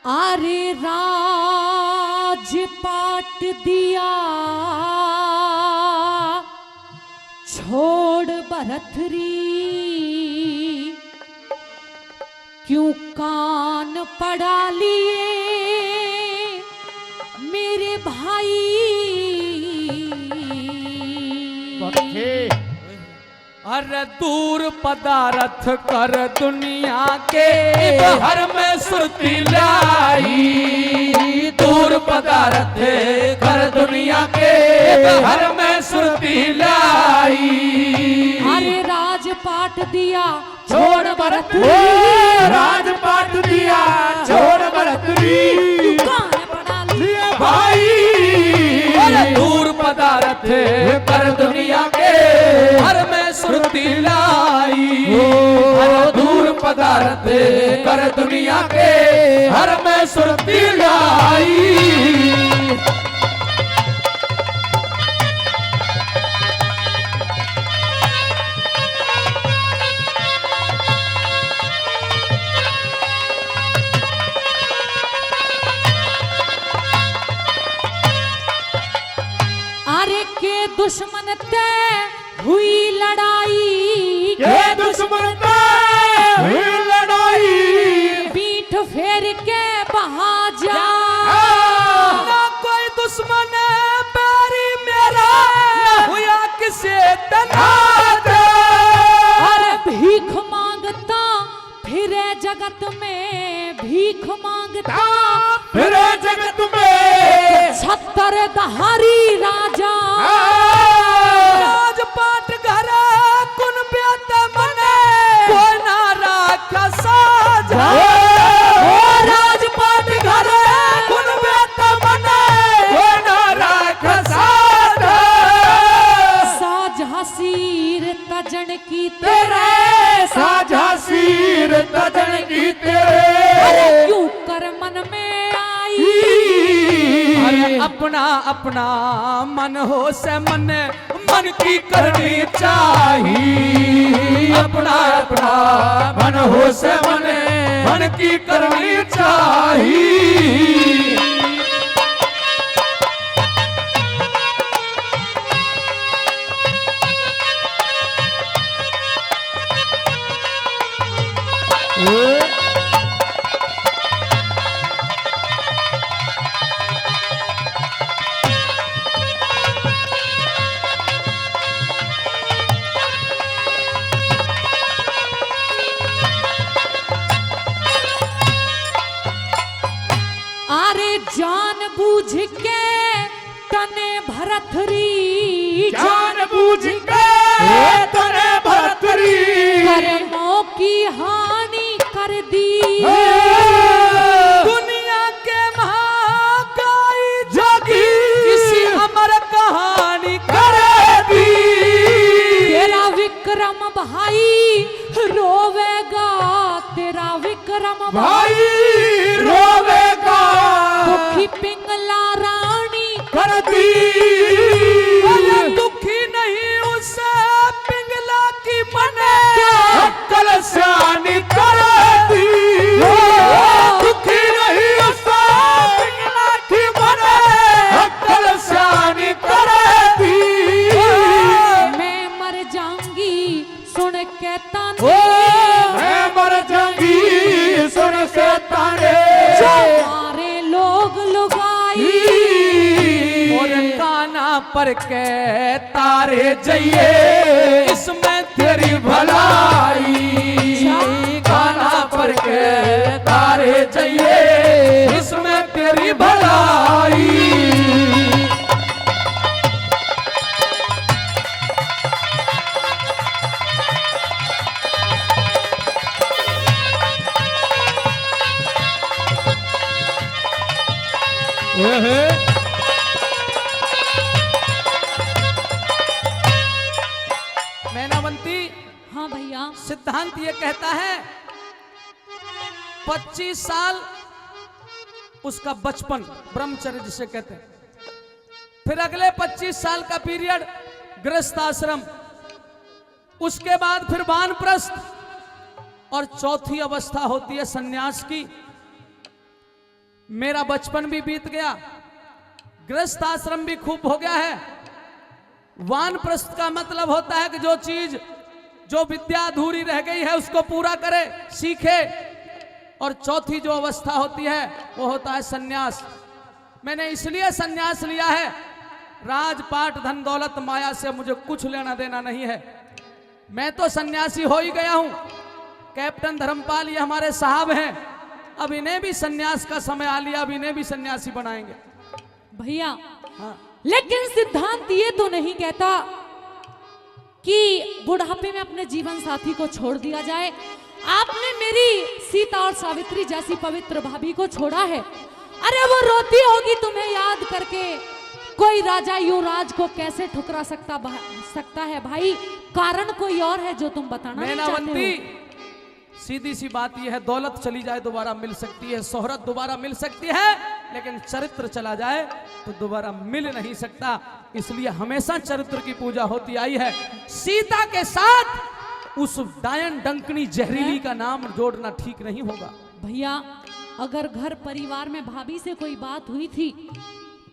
आरे राजपाट दिया छोड़ भरथरी, क्यों कान पड़ा लिए मेरे भाई। अरे दूर पदारथ कर दुनिया के हर में सुरती लाई, दूर पदारथ कर दुनिया के हर में सुरती लाई। अरे राजपाट दिया छोड़ भरथरी, राजपाट दिया छोड़ भरथरी, कान पड़ा लिए भाई। दूर पदारथ कर दुनिया के हर में सुरती लाई, दूर पदारथ कर दुनिया के हर में सुरती लाई। अरे के दुश्मन ते हुई लड़ाई, के दुश्मन ते हुई लड़ाई, पीठ फेर के बहा जा। ना कोई दुश्मन पैरी मेरा, ना हुआ किसे तनाता। अरे भीख मांगता फिरे जगत में, भीख मांगता फिर जगत में छतर दहारी राजा। राजपाट घर कुन बेत मने, कोई ना राखा साजा। राजपाट घर कुन बेत मने, कोई ना राखा साजा। साझा सीर तजन की तेरे साझा सीर तजन की तेरे, अरे क्यों कर मन में आई। अरे अपना अपना मन हो से मन, मन की करनी चाहिए। अपना अपना मन हो से मन, मन की करनी चाहिए। अरे जान बूझ के तने भरथरी, जान बूझ के तने भरथरी, कर्मों की हानि कर दी। दुनिया के महाकाई जोगी इसी अमर कहानी कर दी। तेरा विक्रम भाई रोवेगा, तेरा विक्रम भाई रोवेगा, दुखी पिंगला रानी कर दी। दुखी नहीं उसे पिंगला की मने, अक्कल शानी कर दी। दुखी नहीं उसे पिंगला की मने, अक्कल शानी कर दी। मैं मर जाऊंगी सुन के ताने, मैं मर जाऊंगी सुन से ताने, सारे लोग लुगाई। और काना पर के तारे जइए, इसमें तेरी भलाई। काना पर के तारे जइए, इसमें तेरी भलाई। मैनावंती हाँ भैया, सिद्धांत ये कहता है 25 साल उसका बचपन, ब्रह्मचर्य जिसे कहते हैं, फिर अगले 25 साल का पीरियड गृहस्थ आश्रम, उसके बाद फिर वानप्रस्थ, और चौथी अवस्था होती है सन्यास की। मेरा बचपन भी बीत गया, गृहस्थ आश्रम भी खूब हो गया है। वानप्रस्थ का मतलब होता है कि जो चीज, जो विद्या अधूरी रह गई है उसको पूरा करे, सीखे। और चौथी जो अवस्था होती है वो होता है सन्यास। मैंने इसलिए सन्यास लिया है, राजपाट धन दौलत माया से मुझे कुछ लेना देना नहीं है। मैं तो सन्यासी हो ही गया हूं। कैप्टन धर्मपाल ये हमारे साहब हैं, अब इन्हें भी सन्यास का समय आ लिया, अब इन्हें भी सन्यासी बनाएंगे भैया। हाँ। लेकिन सिद्धांत ये तो नहीं कहता कि बुढ़ापे में अपने जीवन साथी को छोड़ दिया जाए। आपने मेरी सीता और सावित्री जैसी पवित्र भाभी को छोड़ा है। अरे वो रोती होगी तुम्हें याद करके। कोई राजा युवराज को कैसे ठुकरा सकता है भाई? कारण कोई और है जो तुम बताना नहीं चाहते हो। सीधी सी बात यह है, दौलत चली जाए दोबारा मिल सकती है, शोहरत दोबारा मिल सकती है, लेकिन चरित्र चला जाए तो दोबारा मिल नहीं सकता। इसलिए हमेशा चरित्र की पूजा होती आई है। सीता के साथ उस डायन डंकनी जहरीली का नाम जोड़ना ठीक नहीं होगा। भैया अगर घर परिवार में भाभी से कोई बात हुई थी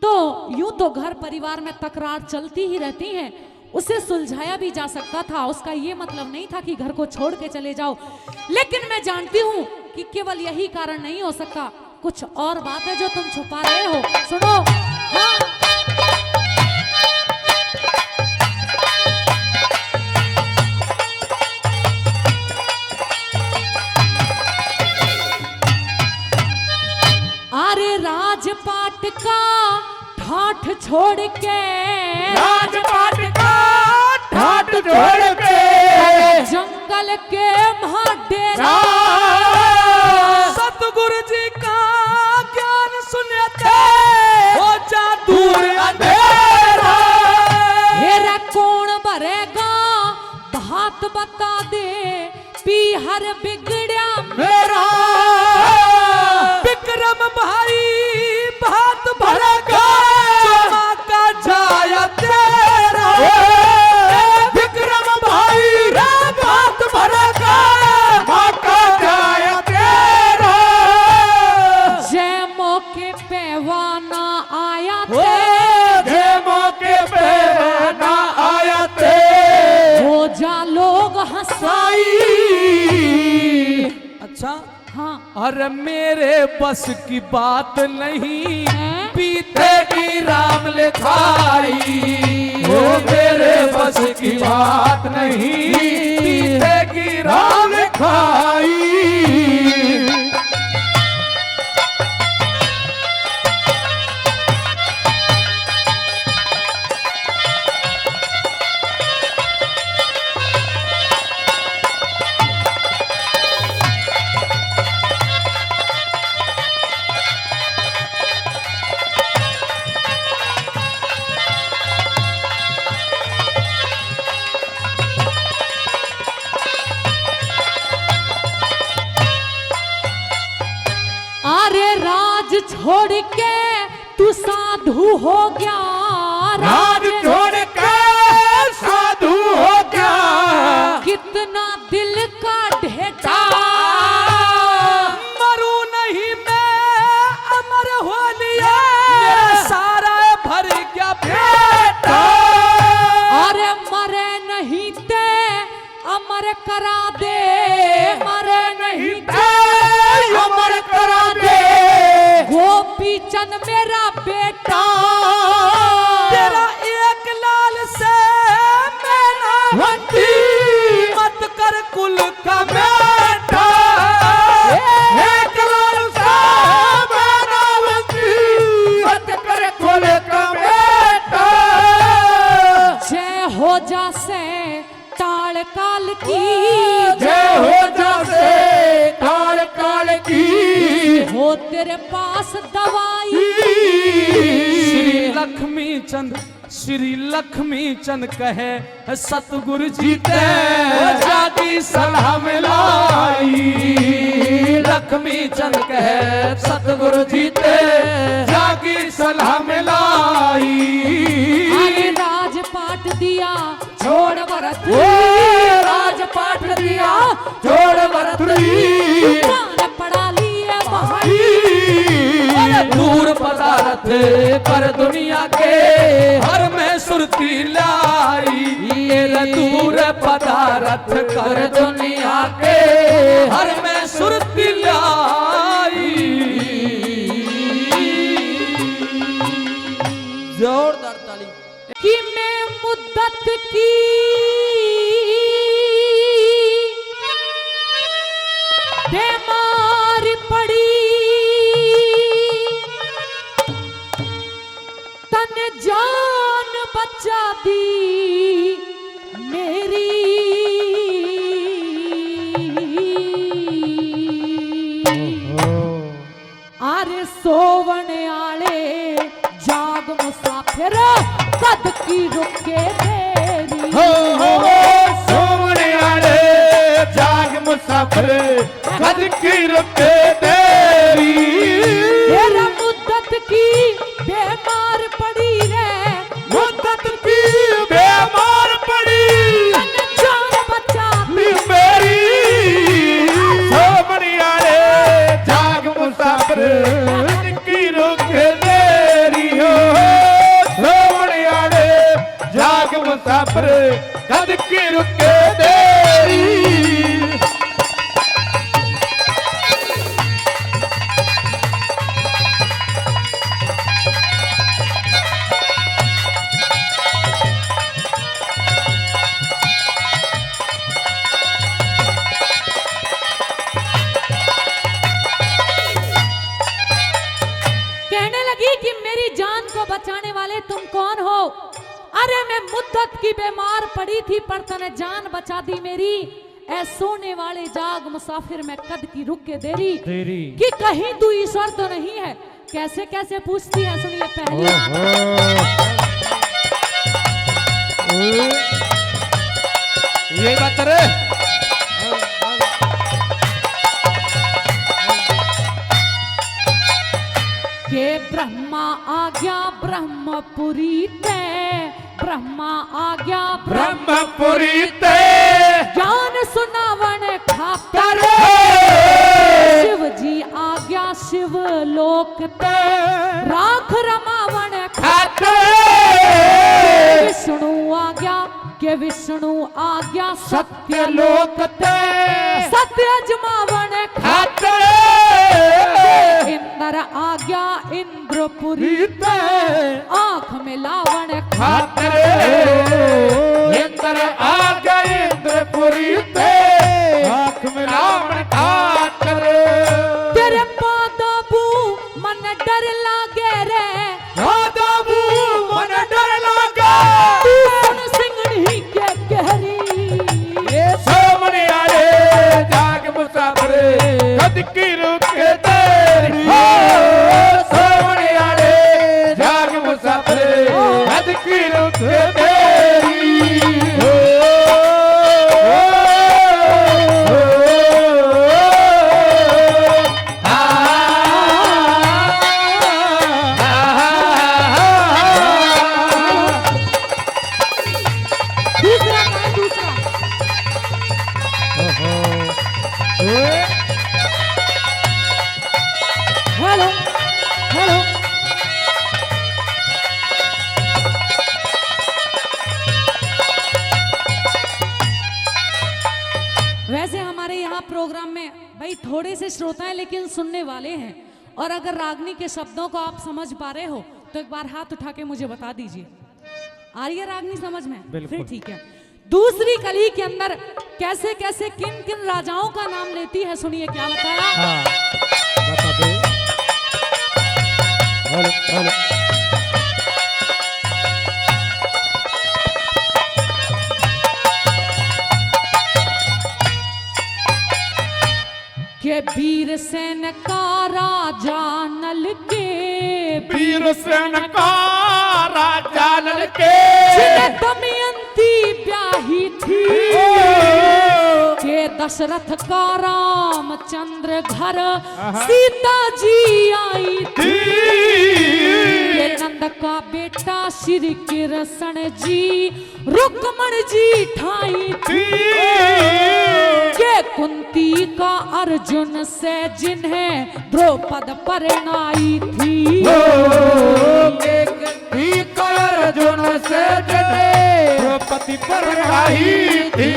तो यूं तो घर परिवार में तकरार चलती ही रहती है, उसे सुलझाया भी जा सकता था। उसका ये मतलब नहीं था कि घर को छोड़ के चले जाओ। लेकिन मैं जानती हूँ कि केवल यही कारण नहीं हो सकता, कुछ और बात है जो तुम छुपा रहे हो। सुनो। हाँ। अरे राजपाट का ठाठ छोड़ के, राजपाट का ठाठ छोड़ के, जंगल के महाडेरा सतगुरु जी का ज्ञान सुनते हो जा दूर अंधेरा। हेरा कौन भरेगा बात बता दे, पीहर बिगड़िया मेरा विक्रम भाई बात भरेगा, चमा का जाया तेरा। विक्रम भाई बात भरेगा, माँ का जाया तेरा। जय मौके पे वाना आया थे, जे मौके पे ना आया थे, हो जा लोग हंसाई। अच्छा। हाँ। अरे मेरे बस की बात नहीं, हैं? बीतेगी राम लिखाई। वो मेरे बस की बात नहीं, बीतेगी राम लिखाई। अरे राज छोड़ के तू साधु हो गया, राज छोड़ के साधु हो गया। कितना दिल का ढेटा, मरू नहीं मैं अमर हो लिया, मेरा सारा भर गया बेटा। अरे मरे नहीं ते अमर करा दे, मरे नहीं ते अमर करा दे। गोपी चंद मेरा बेटा, तेरा एक लाल से मैं ना वंती मत कर कुल का बेटा। एक लाल सा मेरा वंती, मत कर कुल का बेटा। जय हो जा से टाल काल की, जय हो जा से काल काल की, हो तेरे पास दवाई। श्री लक्ष्मी चंद कहे सतगुरु जी ते जागी सलाह मिलाई। लक्ष्मी चंद कहे सतगुरु जी ते जागी सलाह मिलाई। अरे राजपाट दिया छोड़ भरत, राजपाट दिया छोड़ भरतरी, कान पड़ा लिए भाई। पदार्थ पर दुनिया के हर में सुरती लाई, ये दूर पदार्थ कर दुनिया के हर में सुरती लाई। जोरदार ताली। कि मैं मुद्दत की बीमार पड़ी, तन जान बचा दी मेरी, आरे सोवण आले जाग मुसाफिर कद की रुके तेरी। सोवने आले जाग मुसाफिर कद की रुके तेरी। तेरा मुद्दत की बीमार पड़ी रे, मुद्दत की बीमार पड़ी तन जान बचा मेरी। सोवने आले जाग मुसाफिर कद की रुके तेरी हो। सोवने आले जाग मुसाफिर कद की रुके तेरी। कहने लगी कि मेरी जान को बचाने वाले तुम कौन हो? अरे मैं मुद्दत की बीमार पड़ी थी पर तने जान बचा दी मेरी। ऐ सोने वाले जाग मुसाफिर में कद की रुक के देरी, कि कहीं तू ईश्वर तो नहीं है। कैसे कैसे पूछती है, सुनिए पहली ये बात रे। के ब्रह्मा आ गया ब्रह्मपुरी ते, ब्रह्मा आ गया ब्रह्मपुरी ते ज्ञान सुनावन खातर, शिव जी आ गया शिव लोक ते राख रमावन खातर। विष्णु आ गया के विष्णु आ गया सत्य लोक ते सत्य जमावन खातर। इंद्र आ गया इंद्रपुरी ते आंख मिलावन खातर। इंद्र आ गए इंद्रपुरी ते आंख मिलावन खातर। तेरे पादाबू मन डर लागे रे, पादाबू मन डर लागे, तू सुन सिंगड़ी के गहरी। ये सोवने आले जाग मुसाफिर कद की रुके तेरी। सोवने आले जाग मुसाफिर कद की रुके तेरी। दूसरा गाय दूसरा। Hello hello. वैसे हमारे यहाँ प्रोग्राम में भाई थोड़े से श्रोता हैं लेकिन सुनने वाले हैं, और अगर रागनी के शब्दों को आप समझ पा रहे हो तो एक बार हाथ उठा के मुझे बता दीजिए। आ रही है रागनी समझ में? फिर ठीक है। दूसरी कली के अंदर कैसे कैसे किन किन राजाओं का नाम लेती है, सुनिए क्या बताया। बता दे। Hello hello. के वीर सेन का राजा नल के, वीर सेन का राजा नल के जिन्हें दमयंती ब्याही थी, के दशरथ का रामचंद्र घर सीता जी आई थी। के नंद का बेटा श्री कृष्ण जी रुक्मण जी ठाई थी के कुंती का अर्जुन से जिन्हें द्रौपद परनाई थी। अर्जुन से द्रौपदी परनाई थी।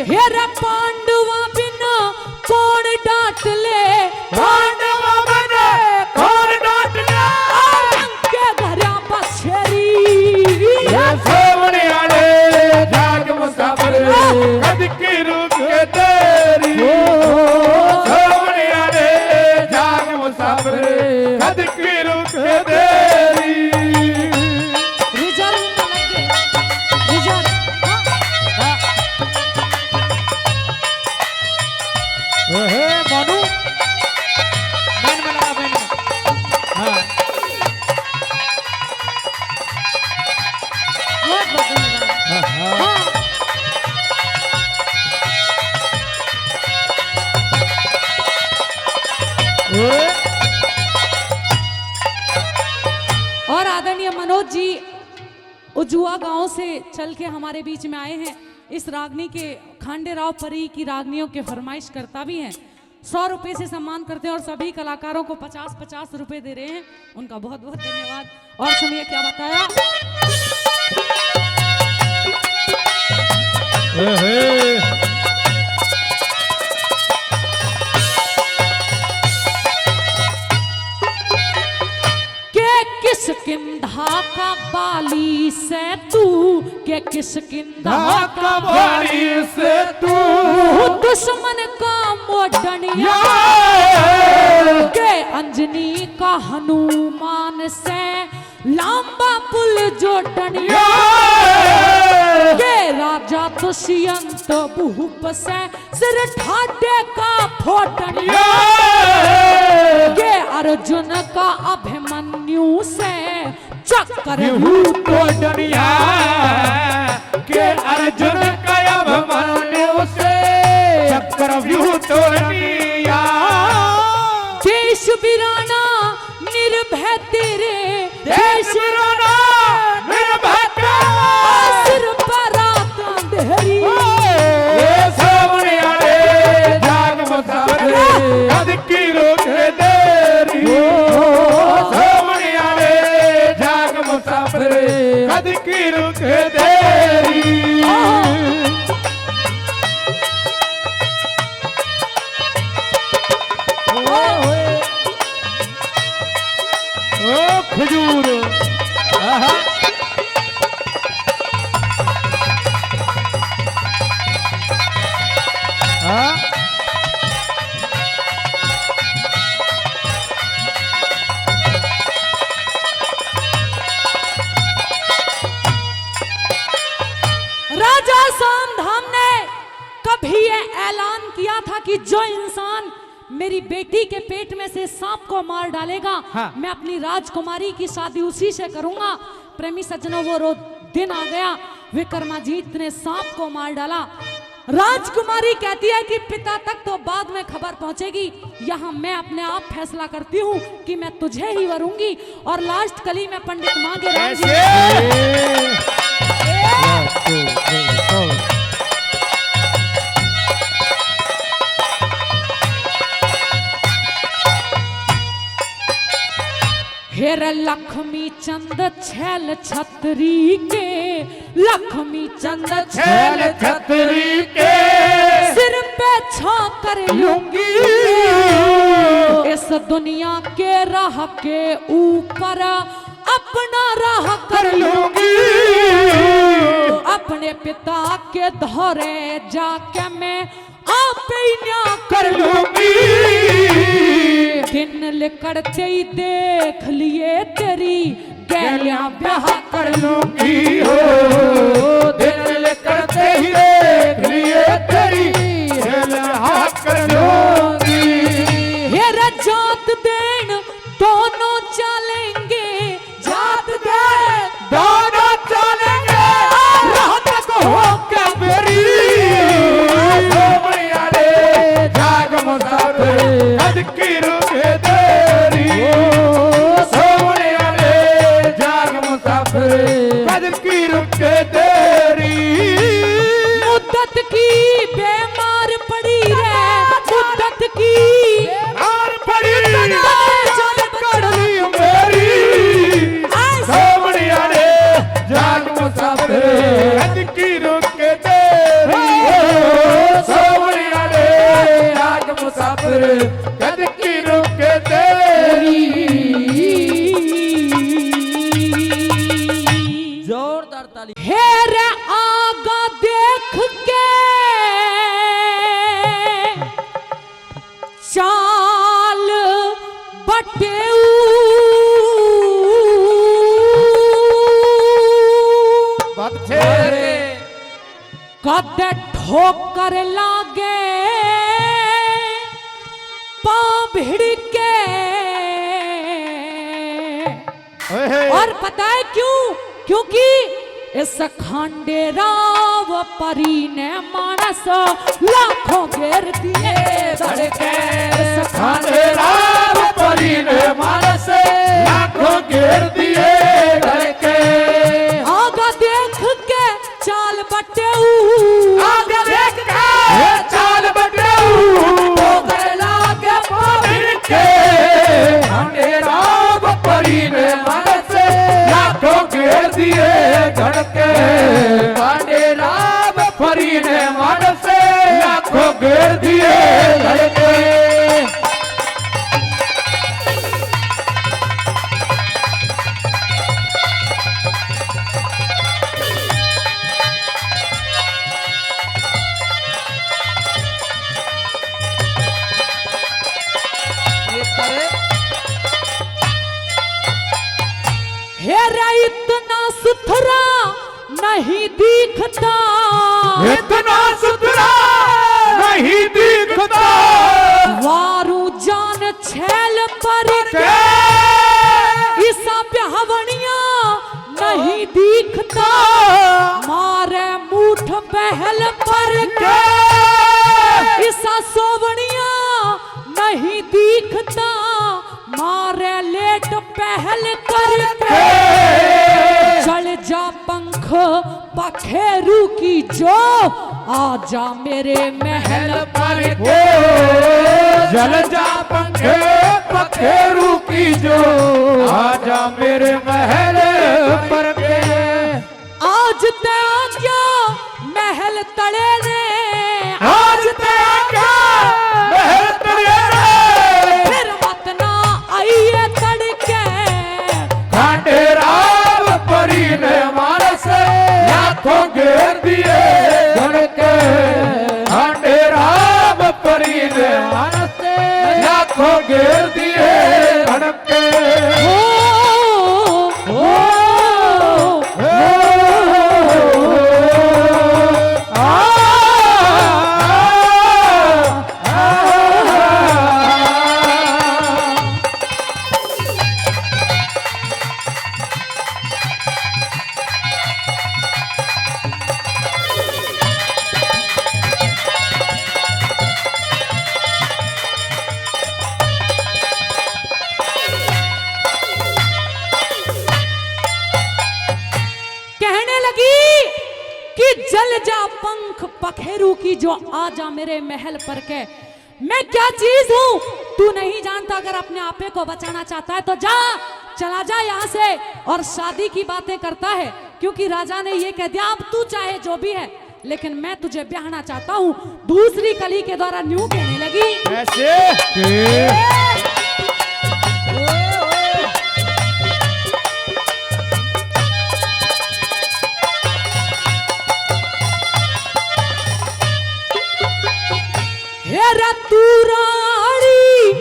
हेरा पांडवा बिना कौन डांट ले, पांडवा बिना कौन डांट ले, के घरा बछेरी सोमने आले जाग मुसाफिर कद की रुक तेरी। सोमने आले जाग मुसाफिर कद की रुक तेरी। रिजर्व में लग गए, रिजर्व। मनु मैन में लगा मैन में। हाँ बहुत बहुत धन्यवाद। हाँ। और आदरणीय मनोज जी उजुआ गांव से चल के हमारे बीच में आए हैं। इस रागनी के खांडेराव परी की रागनियों के फरमाइश करता भी हैं। 100 रुपए से सम्मान करते हैं और सभी कलाकारों को 50-50 रुपए दे रहे हैं। उनका बहुत बहुत धन्यवाद। और सुनिए क्या बताया। किसकिंधा का बाली से तू के किसकिंधा का बाली से तू दुश्मन का मोडनिया के अंजनी का हनुमान से लांबा पुल जोड़निया के राजा दुष्यंत भूप से सिर ठाटे का फोटनिया के अर्जुन का अभिमन्यु से चक्रव्यूह तोड़निया के अर्जुन का अभिमन्यु से चक्रव्यूह तोड़निया। देश वीराना निर्भय तेरे, देश वीराना निर्भय तेरे, सिर पर आता अंधेरी। सोमने आले जाग मुसाफिर कद की रुक तेरी। सोमने आले जाग मुसाफिर कद की रुक तेरी। ओ खजूर आहा राजा सामधाम ने कभी ये ऐलान किया था कि जो इंसान मेरी बेटी के पेट में से सांप को मार डालेगा, हाँ। मैं अपनी राजकुमारी की शादी उसी से करूंगा। प्रेमी सज्जनों, वो दिन आ गया। विक्रमाजीत ने सांप को मार डाला। राजकुमारी कहती है कि पिता तक तो बाद में खबर पहुंचेगी, यहाँ मैं अपने आप फैसला करती हूँ कि मैं तुझे ही वरूंगी। और लास्ट कली में पंडित मांगे राम जी हेर लक्ष्मी चंद छैल छतरी के, लक्ष्मी चंद छैल छतरी के सिर पे छा कर लूंगी। इस दुनिया के राह के ऊपर अपना राह कर लूंगी। अपने पिता के धौरे जाके मैं आप ही न्याय कर लूंगी। दिन लिकड़ते ही देख लिए तेरी गैलियां ब्याह कर लूंगी। हो दिन लिकड़ते ही देख लिए तेरी गैलियां कर लूंगी। हेरा जात देन दोनों चलेंगे, जात देन दोनों चलेंगे राह तक होके मेरी। सोमने आले जाग मुसाफिर कद की रुक तेरी। सोमने आले जाग मुसाफिर कद की रुक तेरी। जोरदार ताली। हेरे आगा देख के चाल बटेऊ कद ठोकर लागे पाँव भिड़ के। और पता है क्यों? क्योंकि इस खंडेराव परी ने मानस लाखों घेर दिए धड़के। इस खंडेराव परी ने मानस लाखों घेर दिए धड़के। आगा देख के चाल बटेऊ, आगे देख के चाल बटेऊ ठोकर लागे पाँव भिड़ के। खंडेराव परी ने मानस लाखों घेर दिए धड़के। खंडेराव परी ने मानस लाखों घेर दिए धड़के। हेरा इतना सुथरा नहीं दिखता, इतना सुथरा नहीं दिखता। वारू जान छैल पर के ईसा ब्याहवनिया नहीं दिखता। मारे मूठ बहल पर के ईसा सोवनिया नहीं दिखता। मारे लेट पहल करके चल जा पंख पखेरू की जो आजा मेरे महल पर। हो जल जा पंखे पखेरू की जो आजा मेरे महल पर के। आज ते आज्ञा महल तड़े ने, आज ते आज्ञा महल तड़े ने। फिर मत ना आइए तड़के। खंडेराव परी ने मानस लाखों घेर दिए धड़के। खंडेराव परी ने मानस लाखों घेर दिए धड़के। जल जा पंख पखेरू की जो आजा मेरे महल पर के। मैं क्या चीज हूँ तू नहीं जानता। अगर अपने आपे को बचाना चाहता है तो जा, चला जा यहाँ से। और शादी की बातें करता है क्योंकि राजा ने ये कह दिया अब तू चाहे जो भी है लेकिन मैं तुझे ब्याहना चाहता हूँ। दूसरी कली के द्वारा न्यू कहने लगी ऐसे हेरा तू रानी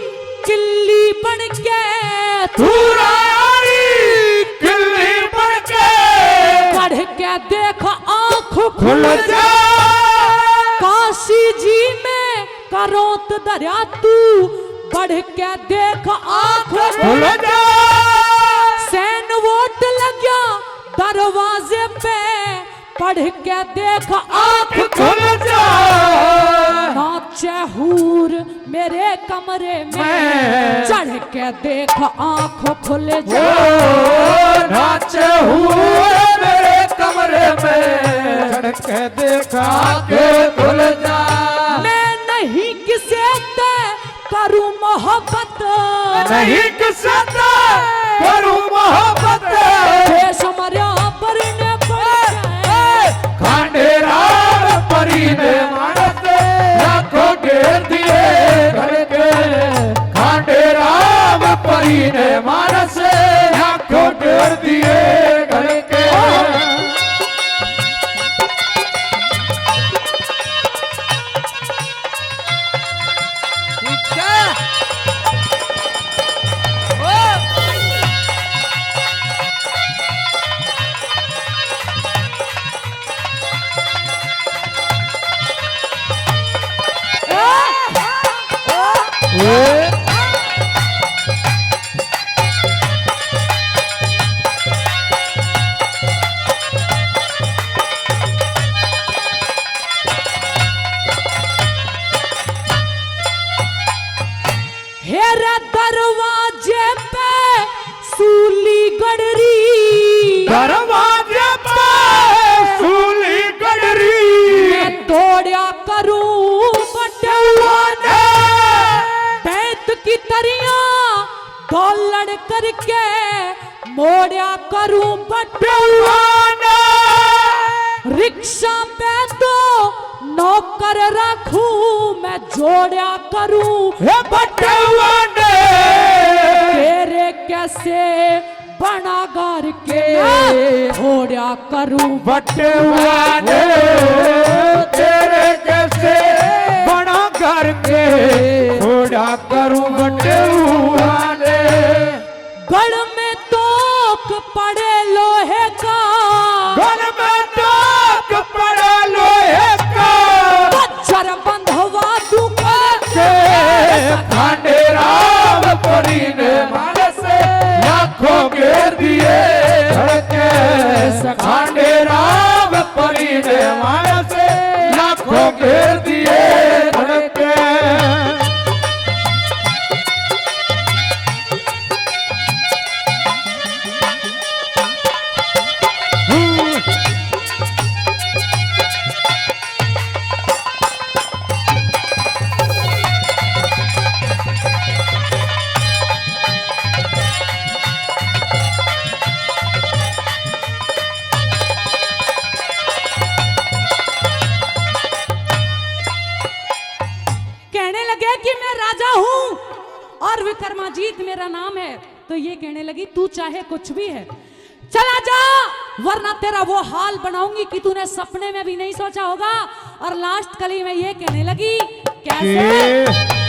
किल्ली बन के, तू रानी किल्ली बन के पढ़ के देख आँख खुल जा। काशी जी में करोत दरिया तू बढ़ के देख आँख खुल जा। सैन वोट लग गया दरवाजे पे पढ़ के देख आँख खुल जा। नाचे हूर मेरे कमरे में चढ़ के देख आँख खुल जा। नाचे हुए मेरे कमरे में चढ़ के देखा के खुल जा। मैं नहीं किसे ते करूं मोहब्बत, नहीं किसे ते करूं मोहब्बत। देश मर्या पर ने पड़ गए खंडेराव परी ने मानस लाखों घेर दिए घर के। परी ने मानस आंखों घेर दिए घर के। हेरा दरवाजे पे सूली गड़री, दरवाजे पे सूली गड़री, मैं दौड़या करूं बटुआ ने बैत की तरिया दौलड़ करके मोड़या करूं बटुआ ने। रिक्शा पे तो नौकर रखूं मैं जोड़या करूं बटुआ ने। तेरे कैसे बना घर के होड़या करूं बटुआ ने तेरे कैसे बना घर के थोड़ा करूं बटुआ ने। गढ़ में तोक पड़े लोहे का, गल में टोक पड़ा लोहे का, बच्चर बंधवा दूंगा के खांडे राम परी ने मानस लाखों घेर दिए धड़के। खांडे राम परी ने मानस लाखों घेर दिए धड़के। कहने लगे कि मैं राजा हूं और विक्रमाजीत मेरा नाम है, तो ये कहने लगी तू चाहे कुछ भी है चला जा, वरना तेरा वो हाल बनाऊंगी कि तूने सपने में भी नहीं सोचा होगा। और लास्ट कली में ये कहने लगी कैसे,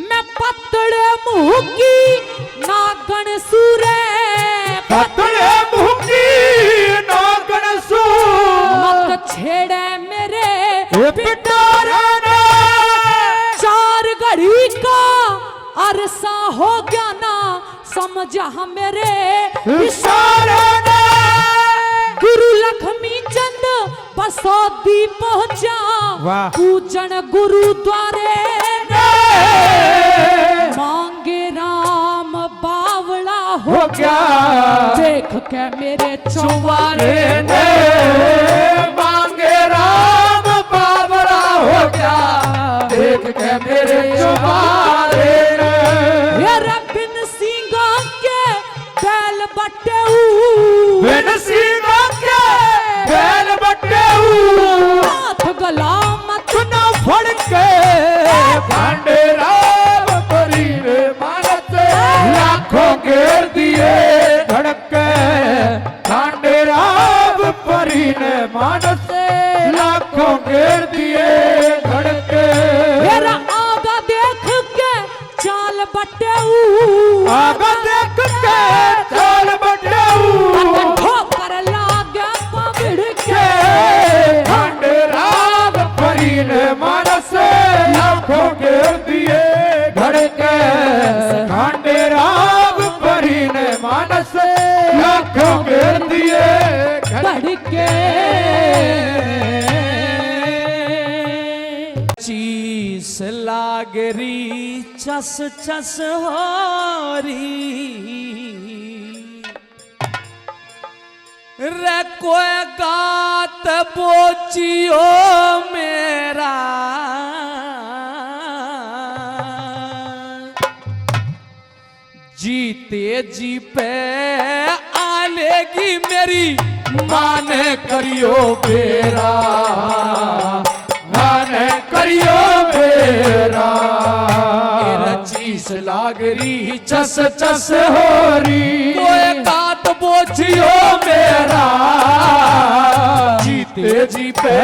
मैं पतड़े मुंह की नागन सूरे, पतले मुंह की नागन सू मत छेड़े मेरे पिटारा ने। चार घड़ी का अरसा हो गया ना समझा मेरे इशारे ने। गुरु लक्ष्मी चंद बसौदी पहुंचा, वाह। पूजन गुरुद्वारे मांगे राम बावड़ा हो गया देख के मेरे चौबारे चुबारे ने। मांगे राम बाबरा हो गया देख के मेरे चुबारे ने। बिन सिंगा के बैल बटे बिन सीना के बैल बटे हाथ गला मत न फड़ के। खांडे राम परी ने मानस लाखों घेर दिए धड़के। खांडे राम परी ने मानस लाखों घेर दिए धड़के। मेरा आगा देख के चाल बटे आगा देख के चाल बटे ठोकर लागे पकड़ के। खांडे राम परी ने मानस लाखों घेर दिए धड़के। खांडे राम परी ने मानस लाखों घेर दिए धड़के। चीस लागरी चस चस होरी रे कोई गात बोचियो मेरा जीते जी पे आलेगी मेरी माने करियो बेरा, माने करियो बेरा। मेरा चीस लागरी चस चस हो रही कोई काट बोझियो मेरा, जीते जी पे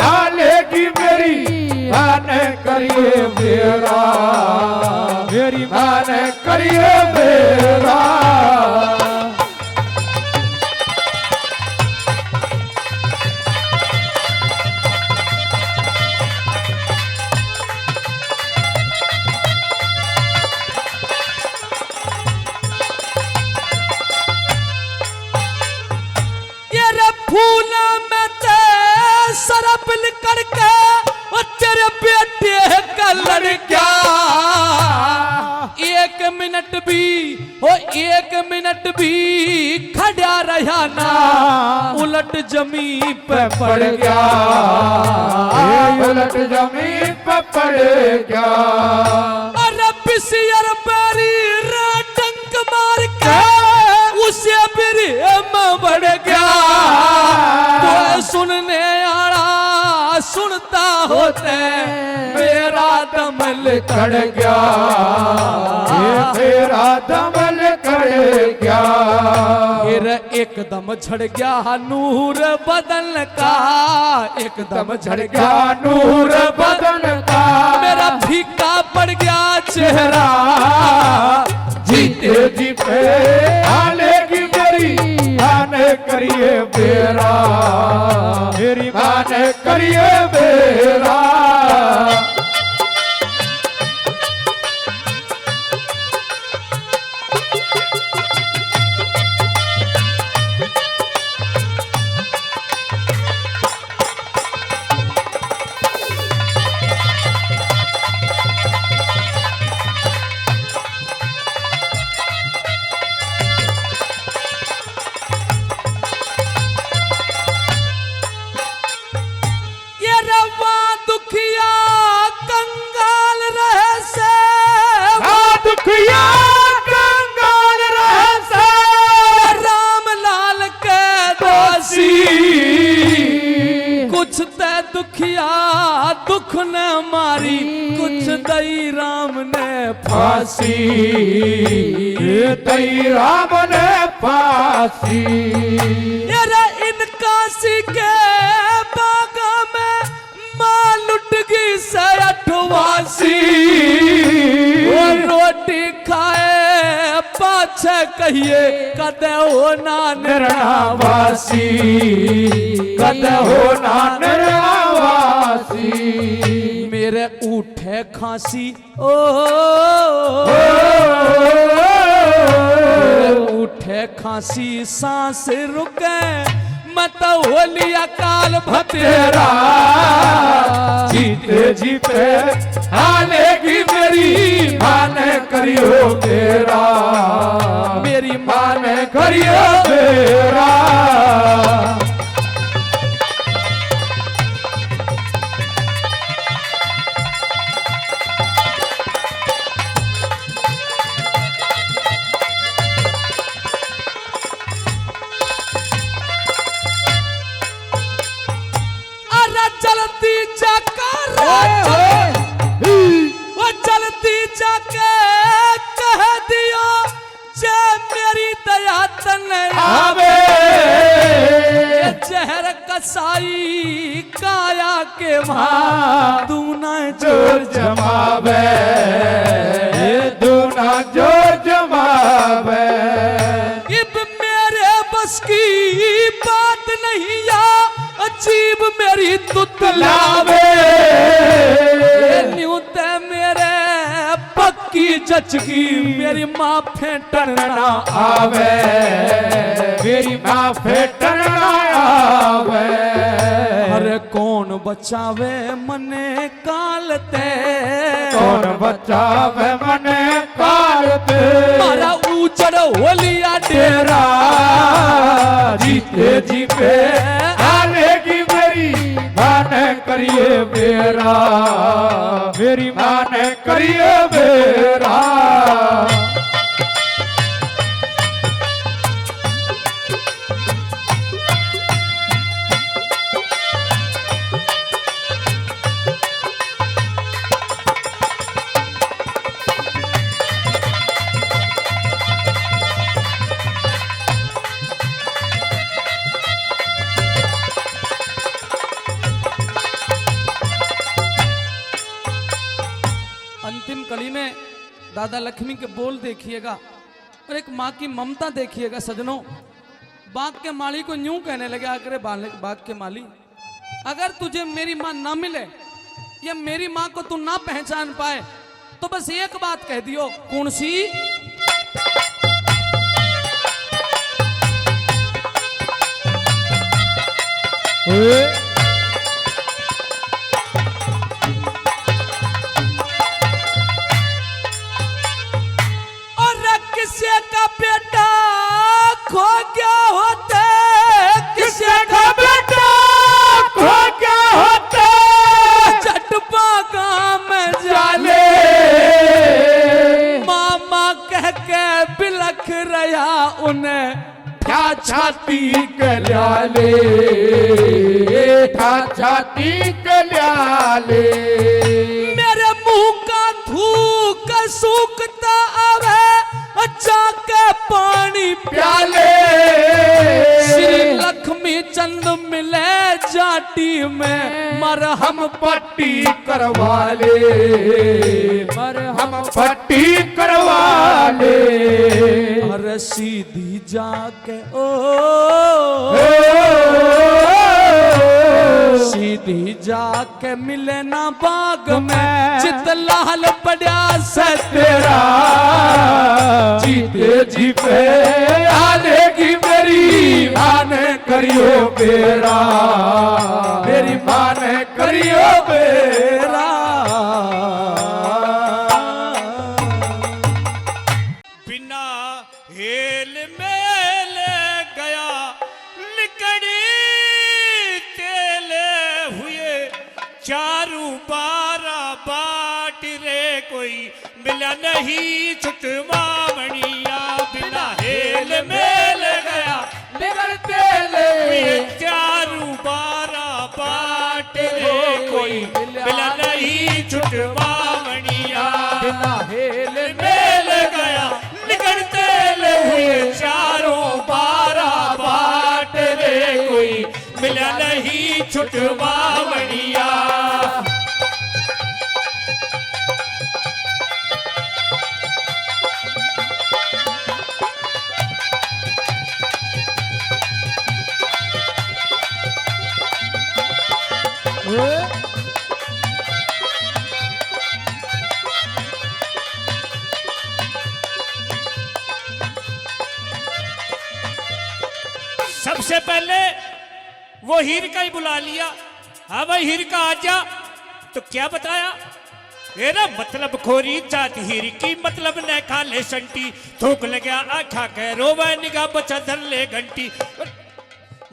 आलेगी मेरी माने करिए बेरा, मेरी माने करिए बेरा। फूल में ते सरपल करके और तेरे बेटे का लड़का एक मिनट भी खड़ा रहा ना, उलट जमीन पे पड़ गया, उलट जमीन पे पड़ गया। अरे पिसियर पैरी डंक मार के उसे फिर बढ़ गया। तो सुनने आड़ा सुनता होते मेरा दमल कड़ गया, मेरा दमल कड़ गया। फिर एकदम झड़ गया नूर बदन का, एकदम झड़ गया नूर बदन का। मेरा फीका पड़ गया चेहरा, जीते जी पे आलेगी मेरी माने करिए बेरा, मेरी माने करिए बेरा। कुछ ते दुखिया दुख न मारी, कुछ दई राम ने फांसी, दई राम ने फांसी। यार इनकासी के बागा में मां लुट गई से 88, रोटी खाए पाछे कहिए कदे हो ना निर्णावासी, कदे हो ना निर्णावासी। मेरे उठे खांसी ओ मेरे उठे खांसी सांस रुके मत होलिया काल भतेरा, जीते जी पे आलेगी मेरी माने करियो बेरा, मेरी माने करियो बेरा। चलती जाकर वो चलती जाके कह दियो जे मेरी दया तन आवे, जहर कसाई काया के मां दूना जोर जमावे, दूना जोर जमावे। इब मेरे बस की बात नहीं या अजीब मेरी तुतलावे, न्यूते मेरे पक्की जचगी मेरी माँ फेंटन ना आवे, मेरी माँ फेंटन ना आवे। अरे कौन बचावे मने कालते, कौन बचावे मने कालते। मारा ऊचड़ होलिया डेरा, जीते जी पे आलेगी मेरी माने करिए बेरा, मेरी माने करिए बेरा। राधा लक्ष्मी के बोल देखिएगा और एक माँ की ममता देखिएगा सजनों। बाग के माली को यूं कहने लगे, आकर बाग के माली, अगर तुझे मेरी माँ ना मिले या मेरी माँ को तू ना पहचान पाए तो बस एक बात कह दियो। कौन सी? किसे का बेटा खो गया होता, किसे का बेटा खो गया होता, चटपा गाँव में जाले मामा कह के बिलख रहा उन्हें क्या छाती कल्याले, क्या छाती कल्याले। मेरे मुंह का थूक सूखता आवे जाके पानी प्याले, श्री लक्ष्मी चंद मिले जाटी में मरहम पट्टी करवा ले, मरहम पट्टी करवा ले। अरे सीधी जाके सीधी जाके मिले ना बाग में चित लाल पड़ा से तेरा जीते जी पे आलेगी मेरी मान करियो बेरा, मेरी मान करियो बेरा। बिना हेल मेल गया लिकड़ी तेले हुए चारू बारा बाट रे, कोई मिला नहीं छुटवा मणिया। बिना हेल मेल गया बिगड़ते ले हुए चारू बारा बाट रे, कोई मिला नहीं छुटवा मणिया। बिना हेल मेल गया निकलते ले हुए चारों बारा बाट रे, कोई मिला नहीं छुटवा मणिया। सबसे पहले वो हीर का ही बुला लिया। हाँ भाई हीर का आजा, तो क्या बताया? ना मतलब खोरी जात हीर की, मतलब न खा ले संटी, थूक लगा आखा कह रोवा निगाह बचा धर ले घंटी।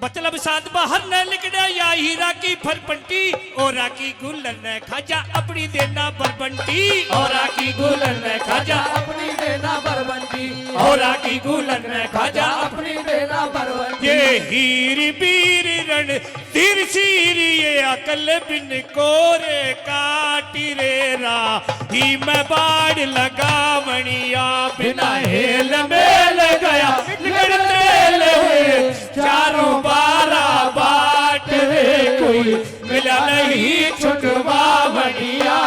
मतलब साथ बाहर न लिखना या हीरा की फरपंटी, ओरा की गुलर न खाजा अपनी देना बरबंटी, ओरा की गुलर न खाजा अपनी देना बरबंटी, ओरा की गुलर न खाजा अपनी देना बरबंटी। ये हीर बीर रण तीर सीर ये अकल बिन कोरे काटी रे रा, ही मैं बाढ़ लगा मणिया। बिना हेल मेल गया निकलते ले हुए चारों बारा बाट रे, कोई मिला नहीं छुटवा मणिया।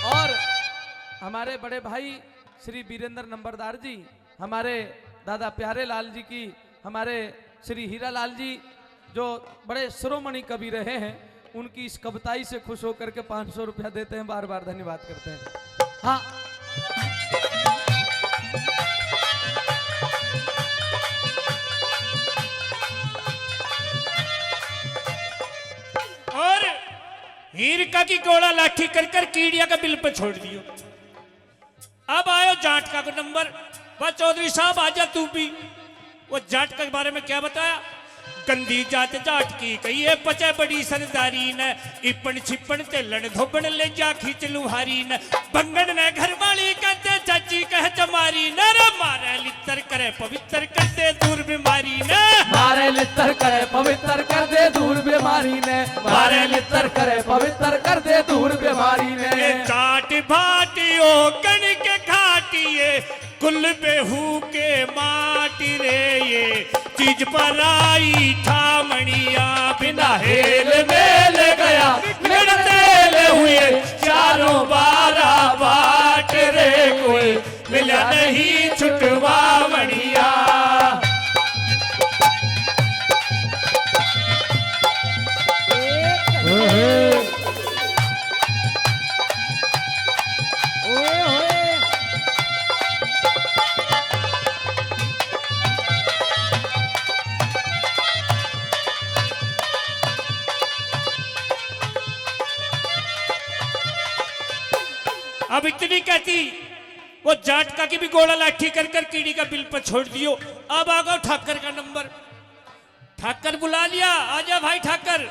और हमारे बड़े भाई श्री वीरेंद्र नंबरदार जी, हमारे दादा प्यारे लाल जी की, हमारे श्री हीरा लाल जी जो बड़े शिरोमणि कवि रहे हैं, उनकी इस कविताई से खुश होकर के 500 रुपया देते हैं, बार बार धन्यवाद करते हैं। हाँ और हीरका की गोला लाठी कर कर कीड़िया का बिल पे छोड़ दियो। अब आयो जाट का नंबर। बस चौधरी साहब आजा तू भी। वो जाट के बारे में क्या बताया? गंदी जात जाट की कही है पचे बड़ी सरदारी न, इपन छिपन ते लड़ धोबन ले जा खींच लुहारी न, बंगन ने घर वाली कहते चाची कह चमारी न, रे मारे लितर करे पवित्र कर दे दूर बीमारी न, मारे लितर करे पवित्र कर दे दूर बीमारी ने, मारे लितर करे पवित्र कर दे दूर बीमारी ने। ये जाट भाटियो कण के घाटिए कुल बेहू के माटी रे, ये तीज पर आई ठामणिया बिना हेल मेल गया तेल हुए चारों बारा बाट रे कोई मिला नहीं छुटवावणिया। अब इतनी कहती वो जाटका की भी गोला लाठी कर कर कीड़ी का बिल पर छोड़ दियो। अब आ गो ठाकर का नंबर। ठाकर बुला लिया, आजा भाई ठाकर।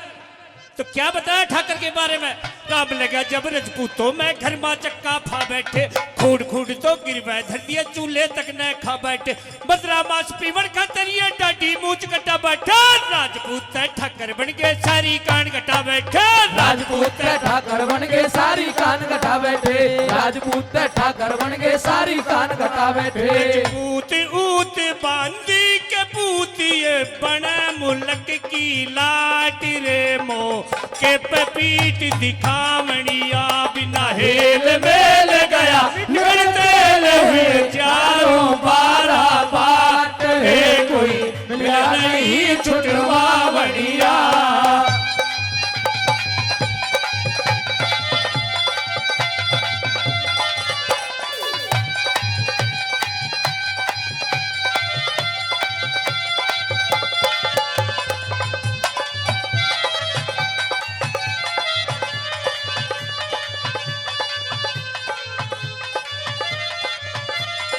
तो क्या बताया ठाकर के बारे में? काम लगा जब रजपूतों में घर मां चक्का फा बैठे, खूड खूड तो गिरवा धर दिए चूल्हे तक न खा बैठे, बदरा मांस पीवड़ खा तरिए डाडी मूछ कटा बैठा, राजपूत ठाकर बन गए सारी कान कटा बैठे, राजपूत ठाकर बन गए सारी कान कटा बैठे, राजपूत ठाकर बन गए सारी कान कटा बैठे। राजपूत ऊत बांधी के पूतिए बने मुल्क की लाट रे मो के पीठ दिखावणिया बिना हेल मेल गया तेल हुए चारों बारा बाट है कोई मिला नहीं छुटवावणिया।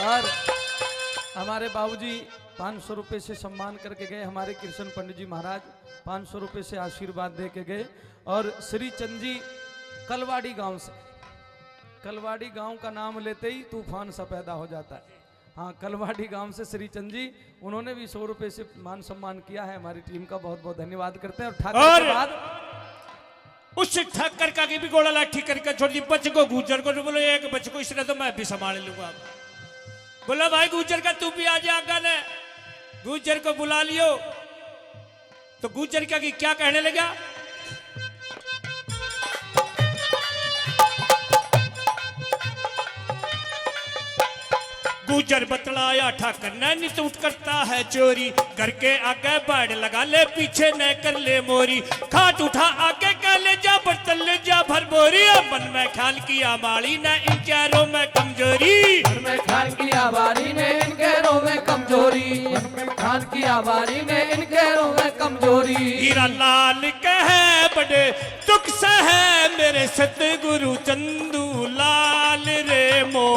और हमारे बाबूजी 500 रुपए से सम्मान करके गए, हमारे कृष्ण पंडित जी महाराज 500 रुपए से आशीर्वाद दे के गए। और श्री चंद जी कलवाड़ी गांव से, कलवाड़ी गांव का नाम लेते ही तूफान सा पैदा हो जाता है। हाँ, कलवाड़ी गांव से श्री चंद जी, उन्होंने भी 100 रुपए से मान सम्मान किया है। हमारी टीम का बहुत बहुत धन्यवाद करते हैं। और ठाकुर के बाद उस ठाकर का की भी गोला लाठी करके छोड़ दी। बच को गुजर को बोलो एक बच को, इसने तो मैं भी संभाल लूंगा। बोला भाई गुजर का तू भी आ जा आगा ने। गुजर को बुला लियो तो गुजर का की क्या कहने लगा? गुजर बतलाया ठाकर न नित उठ करता है चोरी, घर के आगे बाड़ लगा ले पीछे न कर ले मोरी, खाट उठा आगे कह ले जा बर्तन ले जा भर बोरी, मन में ख्याल किया बाड़ी ने इन चारों में कमजोरी, मन में ख्याल किया बारी ने इन गैरों में कमजोरी, मन में ख्याल किया बारी ने इन गैरों में कमजोरी। हीरा लाल कहे बड़े दुख से है मेरे सतगुरु चंदू लाल रे मो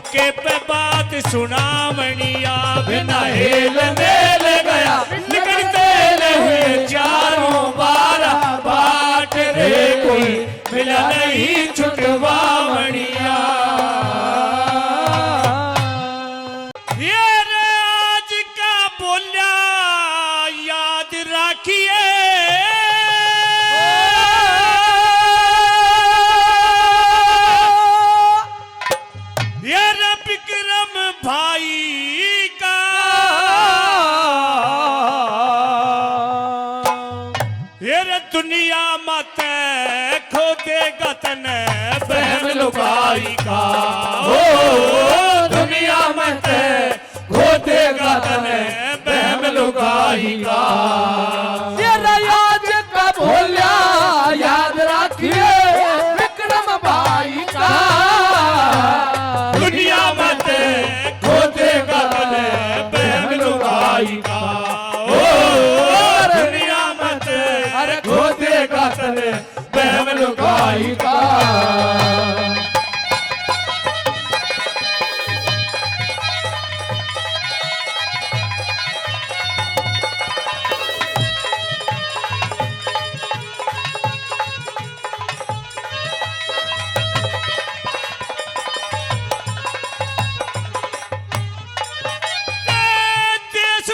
के पे बात सुनावणिया बिना हेल मेल गया निकलते हुए चारों बारा बाट रे कोई मिला नहीं छुटवावणिया। ये रे आज का बोलिया याद राखिए, ये रे विक्रम भाई का, ये रे दुनिया मत खो देगा तने बहम लुगाई का, हो दुनिया में खो देगा तने बहम लुगाई का। ये राज का भोलिया याद रखिए विक्रम भाई का, दुनिया में खो देगा तने बहम लुगाई का, हो दुनिया में अरे खो देगा तने बहम लुगाई का।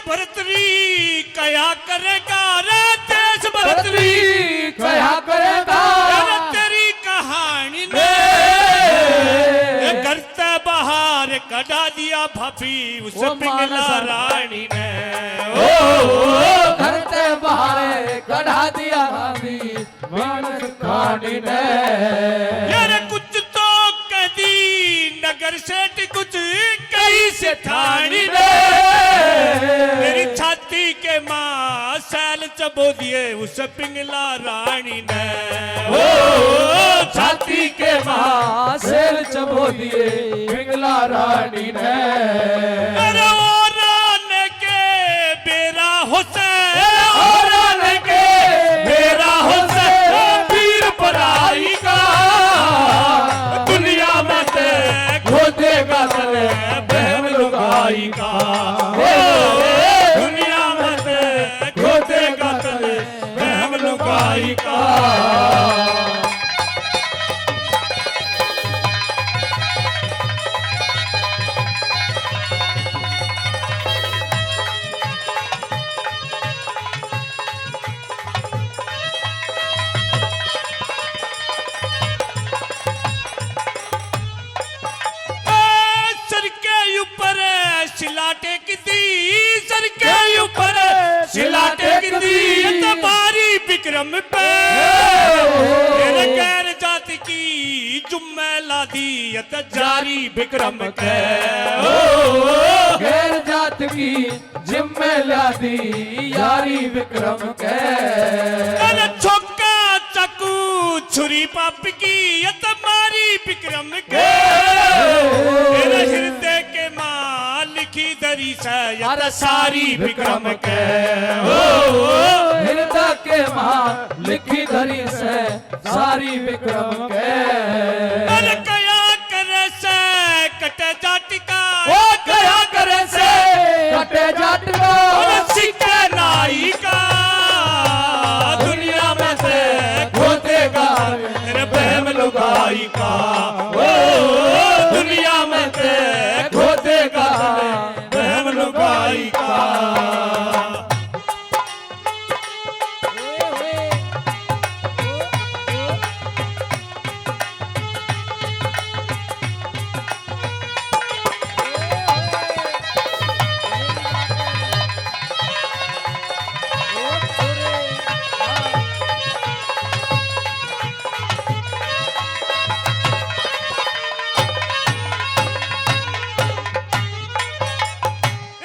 भरतरी कया करेगा रे देश भरतरी कया करेगा तेरी कहानी ने करते बाहर का कढ़ा दिया भाभी उस ओ पिंगला मानसा। रानी ने घर ते बाहर कढ़ा दिया भाभी मानस खानी ने। यार कुछ तो कदी नगर सेठ कुछ कहीं से ठानी ने मेरी छाती के मां सैल चबो दिए उस पिंगला रानी ने छाती के मां सेल चबो दिए पिंगला रानी ने। अरे ओ रान के बेरा हुसैन मेरा हुसैन वीर पराई का दुनिया में ते खोदेगा तले बहन लुगाई का। दुनिया में ते खोदेगा तले बहन लुगाई का। सर के ऊपर सिलाटे की दी सर के ऊपर सिलाटे की दी तबारी विक्रम पे तेरे गैर जाति की जुम्मे ला दी जारी विक्रम के गैर जात की जिम्मे ला दी यारी विक्रम के। अरे छोका चकू छुरी पाप की मारी विक्रम के तेरे हृदय के मां लिखी दरी से यार सारी विक्रम के हृदय के मां लिखी धरी से सारी विक्रम के। अरे कया करे से कटे जाटिका ओ कया करे से कटे जाट का और सिक्के नाई का दुनिया में से खोदेगा तेरे बहम लुगाई का दुनिया में से खोदेगा बहम लुगाई का।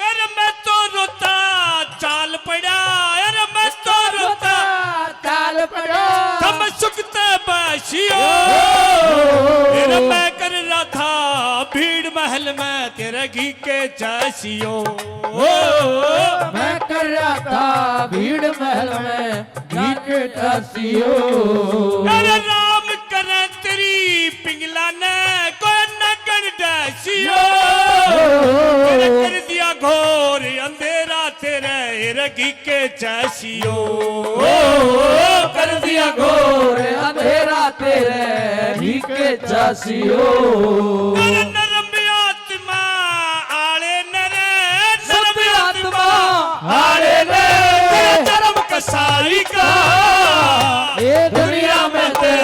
अरे मैं तो रोता चाल पड़ा अरे मैं तो रोता चाल पड़ा हम सुखते बाशियो तेरे मैं कर रहा था भीड़ महल में तेरे घी के चाशियो मैं कर रहा था भीड़ महल में घी के चासियो। अरे राम करे तेरी पिंगला ने कोई नगर डैसियो तेरे कर दिया घोर अंधेरा तेरे रगी के चासियो कर दिया घोर अंधेरा तेरे घी के चासियो। अरे नरम आत्मा आले नरे नरम आत्मा हारे ने तेरे चरम कसाई का ये दुनिया में ते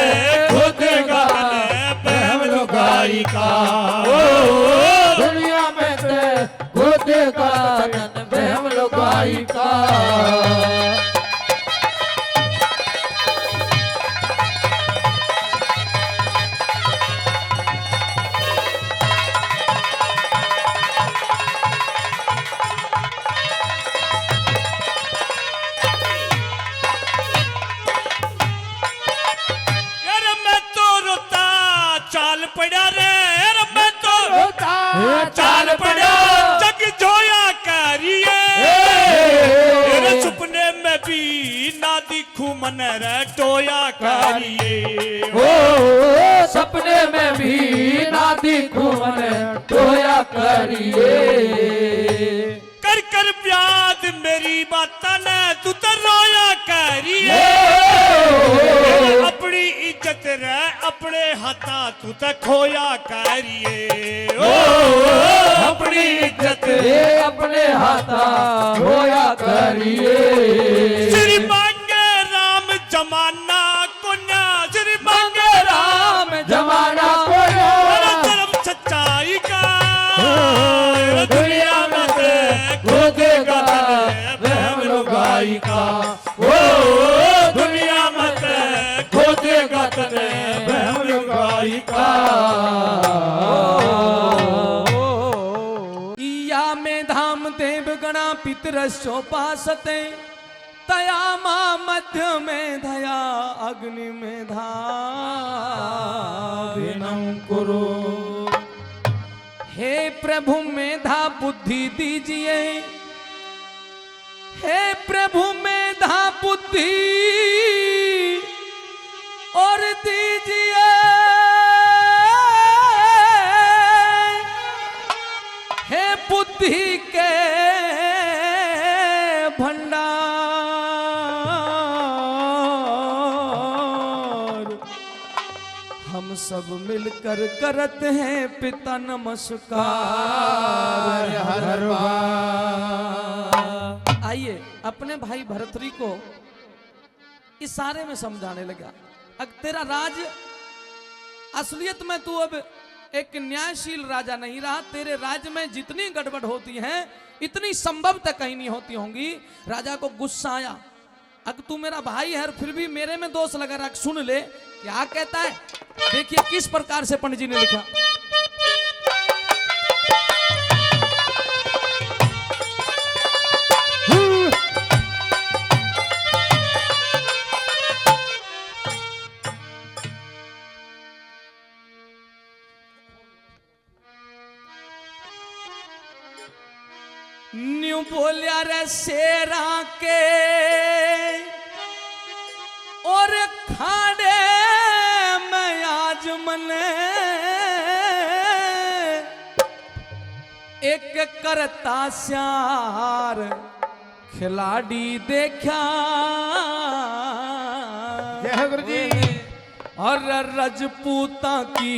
खोदेगा बहम लुगाई का दुनिया में ते खोदेगा बहम लुगाई का। अरे मैं तो रोता चाल पड़ा रे अरे मैं तो चाल पड़ा जग जोया करिए तेरे सपने में भी ना दिखू मन रे टोया करिए ओ सपने में भी ना दिखूं मन टोया करिए। कर कर प्याद मेरी बात ने तू तो रोया करिए अपनी इज्जत रे अपने हाथा तू तो खोया करिए अपनी इज्जत ये अपने हाथा होया करिए। श्री मांगे राम जमाना कुन्या श्री मांगे राम जमाना को तरफ सच्चाई का गणा पितरश्चोपासते तया मां मध्य में धया अग्नि में धाविनं कुरु। हे प्रभु मेधा बुद्धि दीजिए, हे प्रभु मेधा बुद्धि और दीजिए, हे बुद्धि के भंडार। हम सब मिलकर करते हैं पिता नमस्कार हर बार। आइए अपने भाई भरतरी को इशारे में समझाने लगा। अब तेरा राज असलियत में तू अब एक न्यायशील राजा नहीं रहा। तेरे राज्य में जितनी गड़बड़ होती है इतनी संभव तक कहीं नहीं होती होंगी। राजा को गुस्सा आया, अगर तू मेरा भाई है फिर भी मेरे में दोष लगा रहा, सुन ले क्या कहता है। देखिए किस प्रकार से पंडित जी ने लिखा। न्यू बोलिया रे शेरा के और खाड़े में आज मने एक करता श्यार खिलाड़ी देखा। जय गुरु जी। और रजपूता की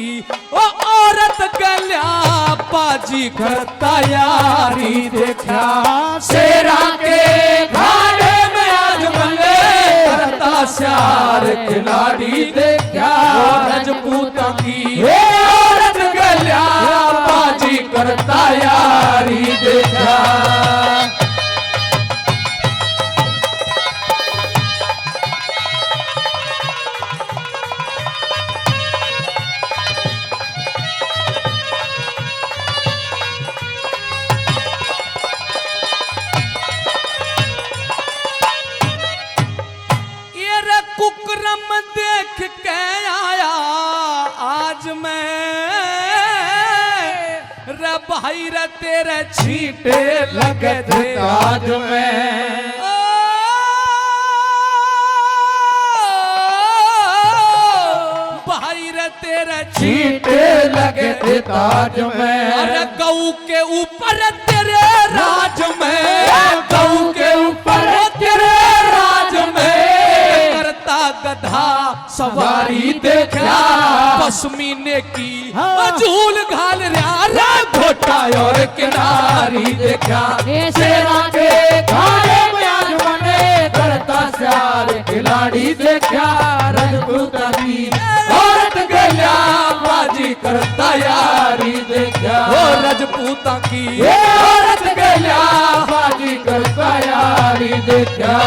ओ औरत गल्या पाजी करता यारी देखा। शेरा के खाने में आज बने करता श्यार खिलाड़ी देखा। रजपूता की औरत गल्या पाजी करता यारी देखा। कुकरम देख के आया आज मैं रे भाई रे तेरे छींटे लगे थे आज में। भाई रे तेरे छींटे लगे थे ताज में। अरे गऊ के ऊपर तेरे राज में, गऊ के ऊपर तेरे राज में गधा सवारी देखा। पश्मीने की झूल घाल रहा घोटा और किनारी देखा। शेरा के खाने में आज बने करता श्यार खिलाड़ी देखा। रजपूता की औरत गल्या बाजी करता यारी देखा। ओ रजपूता की औरत गल्या बाजी करता यारी देखा।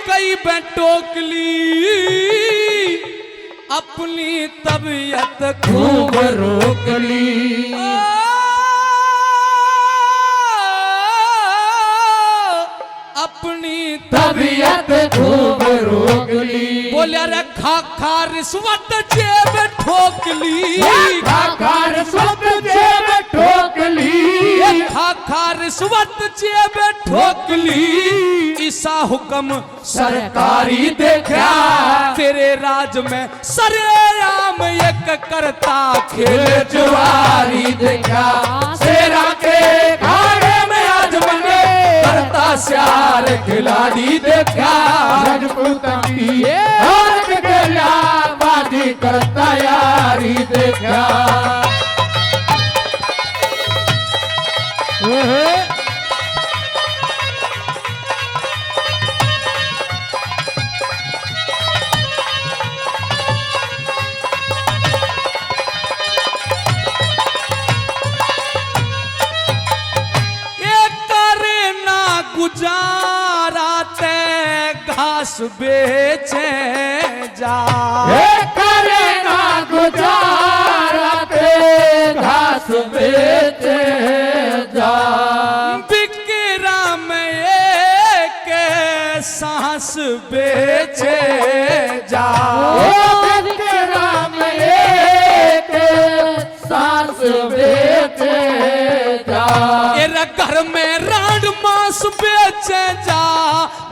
कई टोकली अपनी तबीयत खूब रोक ली। अपनी तबीयत खूब रोक ली। बोलिया रे खा रिश्वत जेब ठोक ली। खा रिश्वत जेब ठोक ली। खा रिश्वत जेब ठोक ली। ईसा हुक्म सरकारी देखा। तेरे राज में सरेआम एक करता खेल जुआरी देखा। शेरा के खाने में आज बने करता श्यार खिलाड़ी देखा। रजपूता की औरत गल्या बाजी करता यारी देखा। बेचे जा करे ना गुजारा ते घास बेचे जा विक्रम एक सांस बेचे जा विक्रम एक सांस बेचे जा घर में राण मांस बेचे जा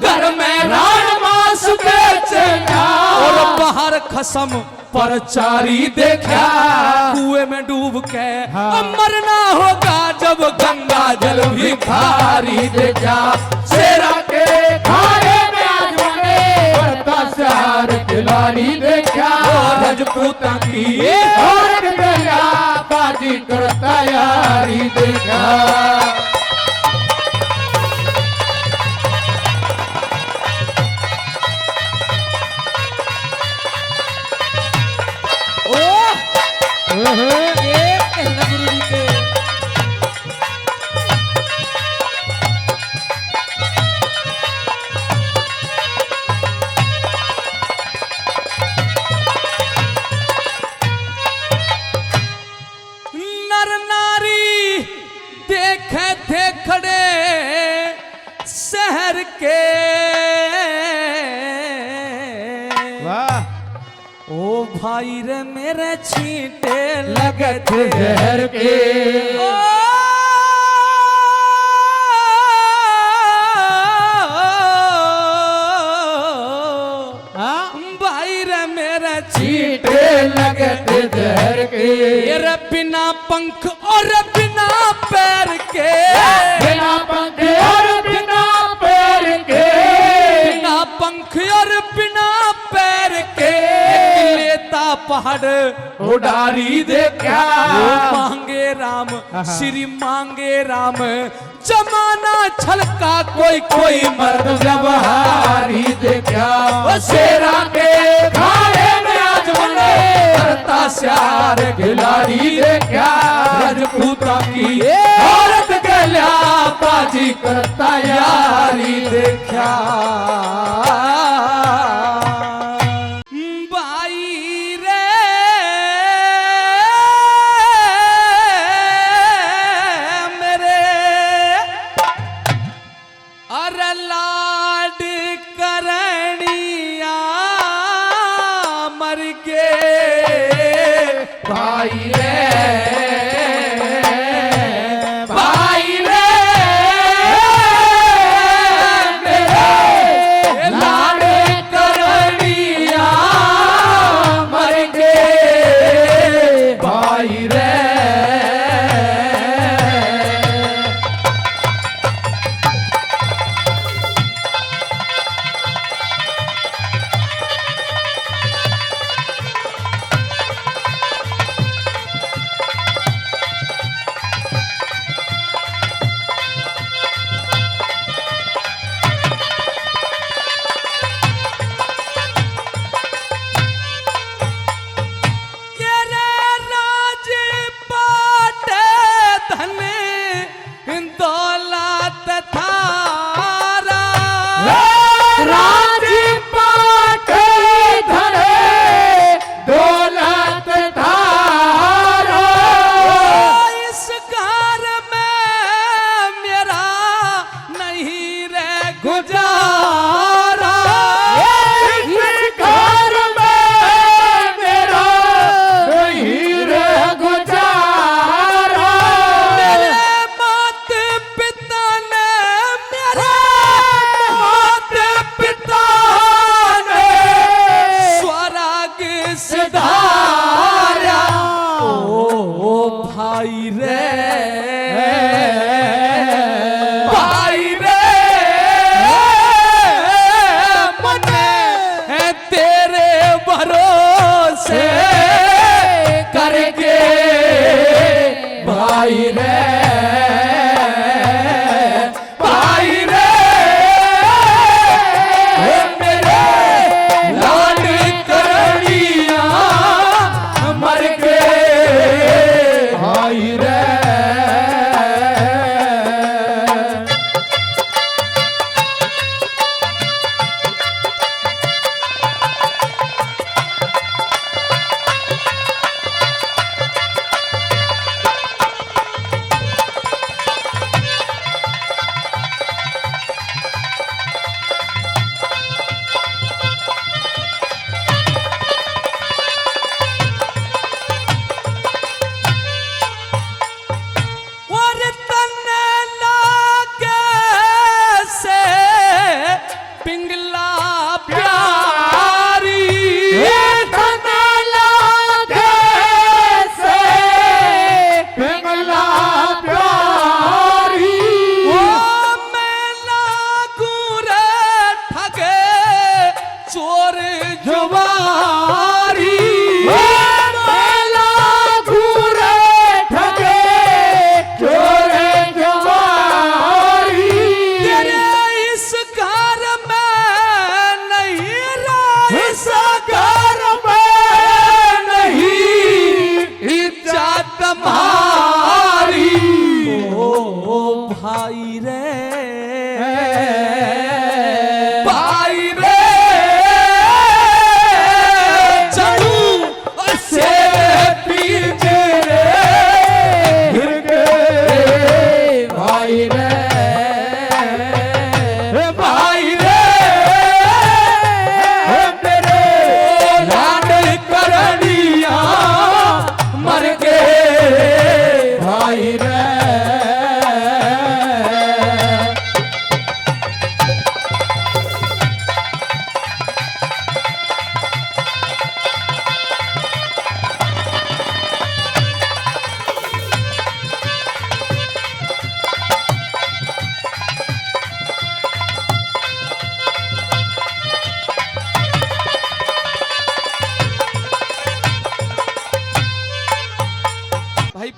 घर में राण मांस बेचे जा और बाहर खसम पर चारी देखा कुएं में डूब के मरना होगा जब गंगा जल भिखारी देखा शेरा के खाने में आज बने करता सार खिलाड़ी देखा रजपूता की और गया बाजी करता यारी देखा नर नारी देखे थे खड़े शहर के ओ भाई रे मेरे छींटे लगे थे जहर के ओ भाई रे मेरे छींटे लगे थे जहर के रे बिना पंख और बिना पैर के बिना पंख और बिना पैर के बिना पंख और बिना पैर के लेता पहाड़ उडारी देखा मांगे राम श्री मांगे राम जमाना छलका कोई कोई मर्द व्यवहारी देखा शेरा के खाने में आज बने करता श्यार खिलाड़ी देखा रजपूता की औरत गल्या बाजी करता यारी देखा भाई रे मेरे अरे लाड करनिया मर गे भाई रे भाई रे मेरे लाड करनिया मर गए भाई रे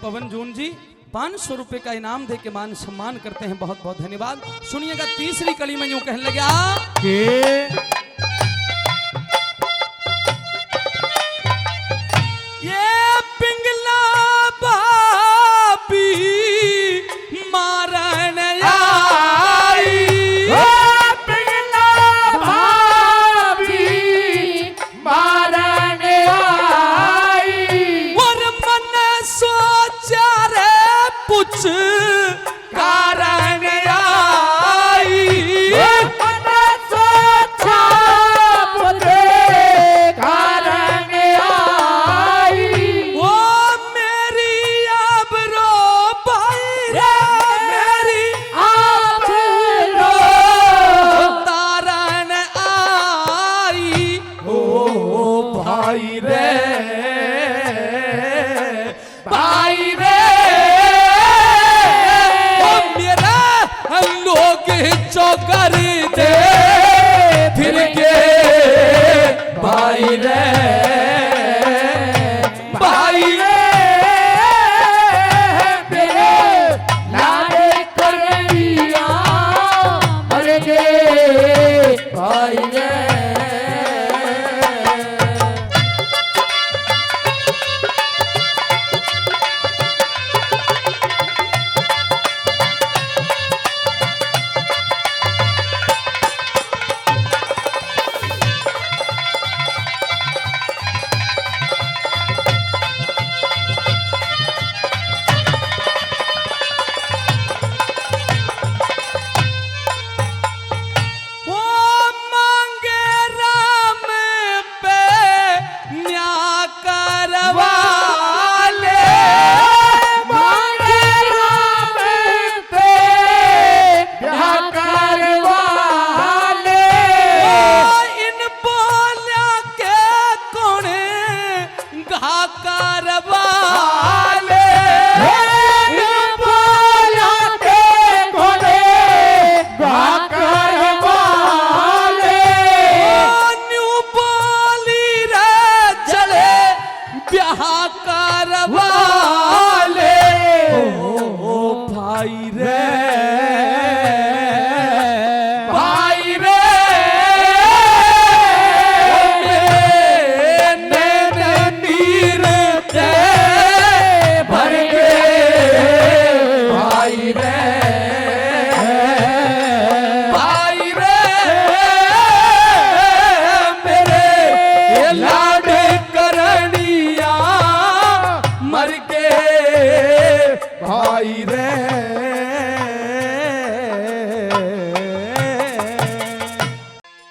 पवन जून जी 500 रुपए का इनाम दे के मान सम्मान करते हैं। बहुत बहुत धन्यवाद। सुनिएगा तीसरी कड़ी में यूं कहने लगा के ये पिंगला बापी मारन आई, पिंगला भाभी मारन आई, और मन सोचा रे पुछ कारण आई, मन सोचा पुछे कारण आई, वो मेरी आबरो भाई रे, मेरी आबरो तारण आई, ओ भाई रे, भाई रे, ओ मेरा लोग चौकर दे फिर के भाई रे, भाई रे, मेरे लाडे करनिया मर गए भाई रे। वो मांगे राम पे न्याय करवा ले, मांगे राम पे ब्याह करवा ले, ओ इन बोलिया के कोने गा करवा ले, बोला के कोने ब्याह करवा ले, ओ न्यू बोली रे चले ब्याह करवा ले, ओ भाई रे, भाई रे, नीर दे भर के भाई रे, भाई रे, मेरे लाड करनिया मर के भाई रे।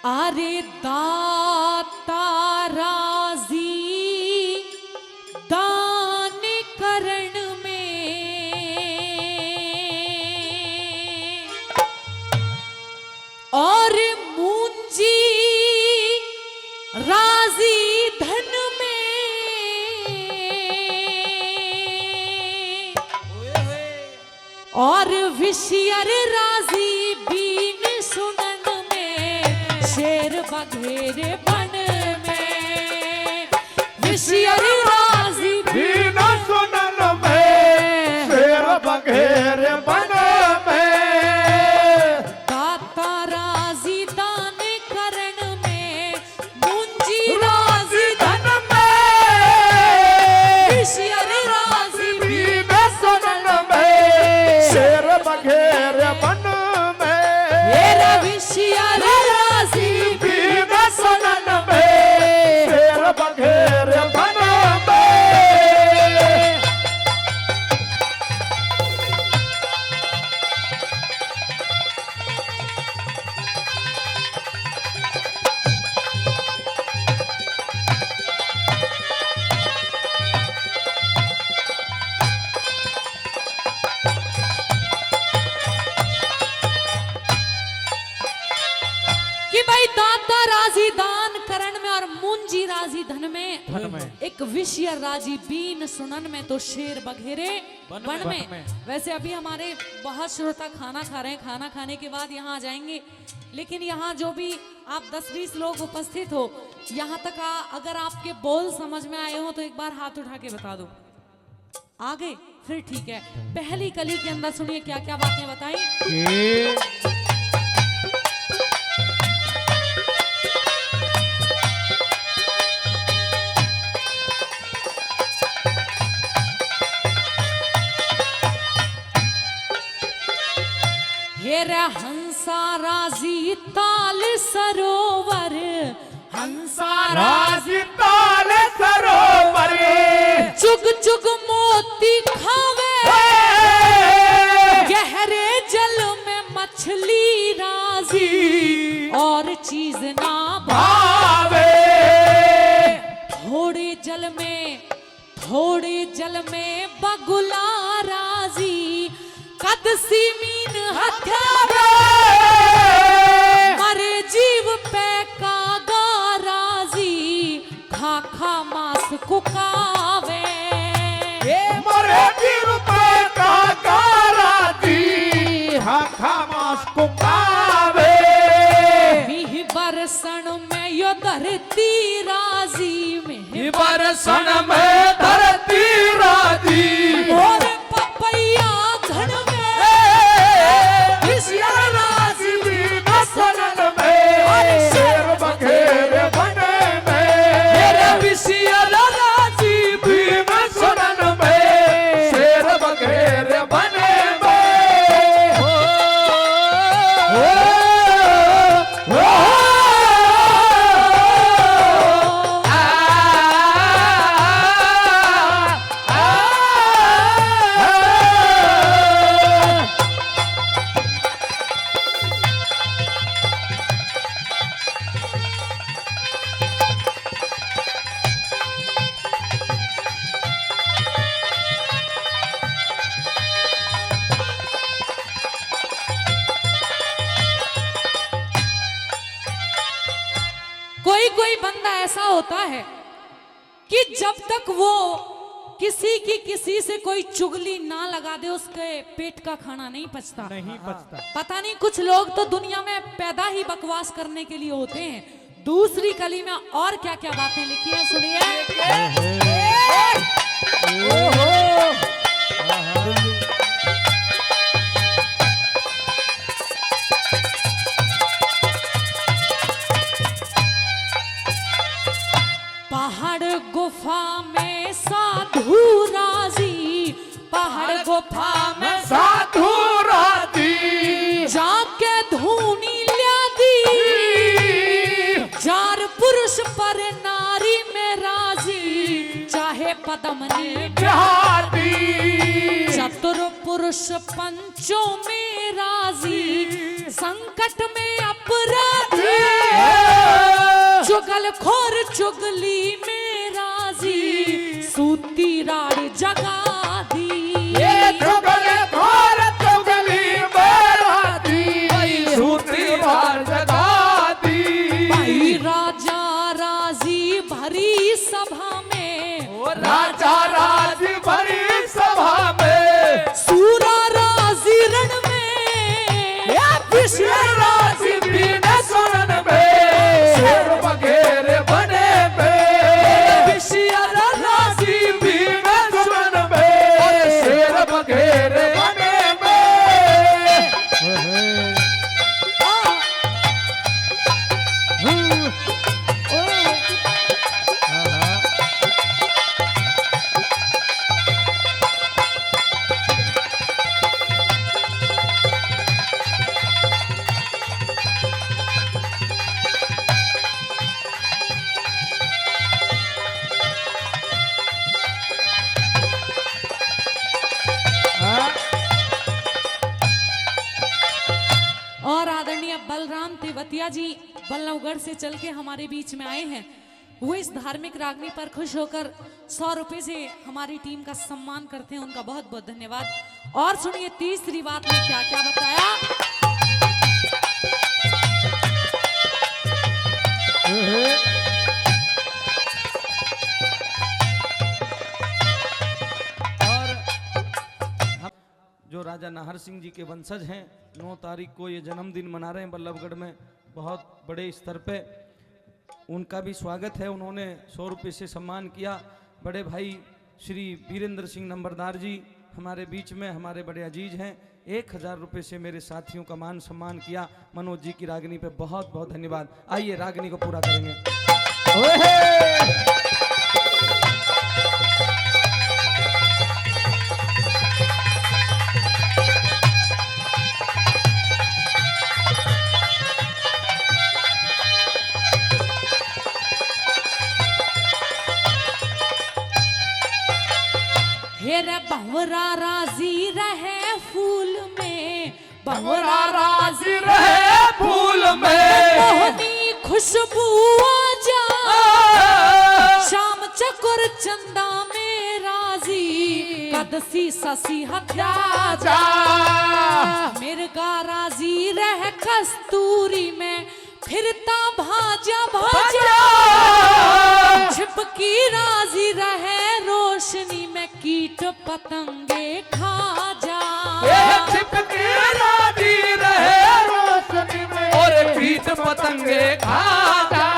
अरे दाता राजी दान करण में, और मूंजी राजी धन में, और विशियर राजी बीन सुनन में, शेर बघेरे बन में, विशियर राजी दीन सुनन में शेर बघेर बन में, दाता राजी दान करण में, मुंजी राजी धन में विशियर राजी दीन सुनन में शेर बघेर बन में, मेरा विशियर राजी दीन सुनन में शेर बघेर बन में। कि भाई दाता राजी दान करण में और मुंजी राजी धन में, एक विषय राजी बीन सुनन में, तो शेर बघेरे बन में। वैसे अभी हमारे बहुत श्रोता खाना खा रहे हैं, खाना खाने के बाद यहाँ आ जाएंगे, लेकिन यहाँ जो भी आप 10-20 लोग उपस्थित हो, यहाँ तक अगर आपके बोल समझ में आए हो तो एक बार हाथ उठा के बता दो। आ गए? फिर ठीक है। पहली कली के अंदर सुनिए क्या क्या बातें बताई। हेरा हंसा राजी ताल सरोवर, हंसा राजी ताल सरोवर, चुग चुग मोती खावे, गहरे जल में मछली राजी और चीज ना भावे, थोड़े जल में बगुला राजी, कद सी मीन हथ्यावे, मरे जीव पे कागा राजी, खा खा मांस कुकावे, मरे जीव पे कागा राजी, खा मांस कुकावे, मीह बरसन में यो धरती राजी, मीह बरसन में धरती राजी, और पपैया घन में राजी भी बसनन में, शेर बखेरे बने में, मेरे विशियल राजी भी बसनन में, शेर बखेरे बने में, कोई कोई बंदा ऐसा होता है कि जब तक वो किसी से कोई चुगली ना लगा दे उसके पेट का खाना नहीं पचता। नहीं पचता। पता नहीं कुछ लोग तो दुनिया में पैदा ही बकवास करने के लिए होते हैं। दूसरी कली में और क्या क्या बातें लिखी हैं सुनिए। पहाड़ गुफा में साधु राजी, पहाड़ गुफा में साधु राजी, जाके धूनी लिया दी, चार पुरुष पर नारी में राजी, चाहे पदमनी बिहारी, चतुर पुरुष पंचों में राजी, संकट में अपराधी, चुगल खोर चुगली में राजी, सूती राड़ जगा दी, ये चुगले खोर चुगली में राजी, सूती राड़ जगा दी, भाई राजा राजी भरी सभा में, राजा राजी भरी सभा में, सूरा राजी रण में, शेर राजी भी न सुनन में, शेर बघेरे बने में, शेर राजी भी न सुनन में, शेर बघेरे बने में। और आदरणीय बलराम तेवतिया जी बल्लभगढ़ से चल के हमारे बीच में आए हैं। वो इस धार्मिक रागनी पर खुश होकर 100 रुपए से हमारी टीम का सम्मान करते हैं। उनका बहुत बहुत धन्यवाद। और सुनिए तीसरी बात में क्या क्या बताया। जो राजा नाहर सिंह जी के वंशज हैं 9 तारीख को ये जन्मदिन मना रहे हैं बल्लभगढ़ में बहुत बड़े स्तर पे। उनका भी स्वागत है। उन्होंने 100 रुपये से सम्मान किया। बड़े भाई श्री वीरेंद्र सिंह नंबरदार जी हमारे बीच में हमारे बड़े अजीज हैं। 1000 रुपए से मेरे साथियों का मान सम्मान किया। मनोज जी की रागनी पे बहुत बहुत धन्यवाद। आइए रागनी को पूरा करेंगे। हेरे बहुरा राजी रहे फूल में, बहुरा राजी रहे फूल में, मोहनी खुशबू आ जा, शाम चकोर चंदा में राजी, कदसी ससी हत्या जा, मिर्गा राजी रहे कस्तूरी में, फिरता भाजा भाजा, छिपकी राजी रहे रोशनी में, कीट पतंगे खा जा, छिपके राजी रहे रोशनी में, और कीट पतंगे खा जा,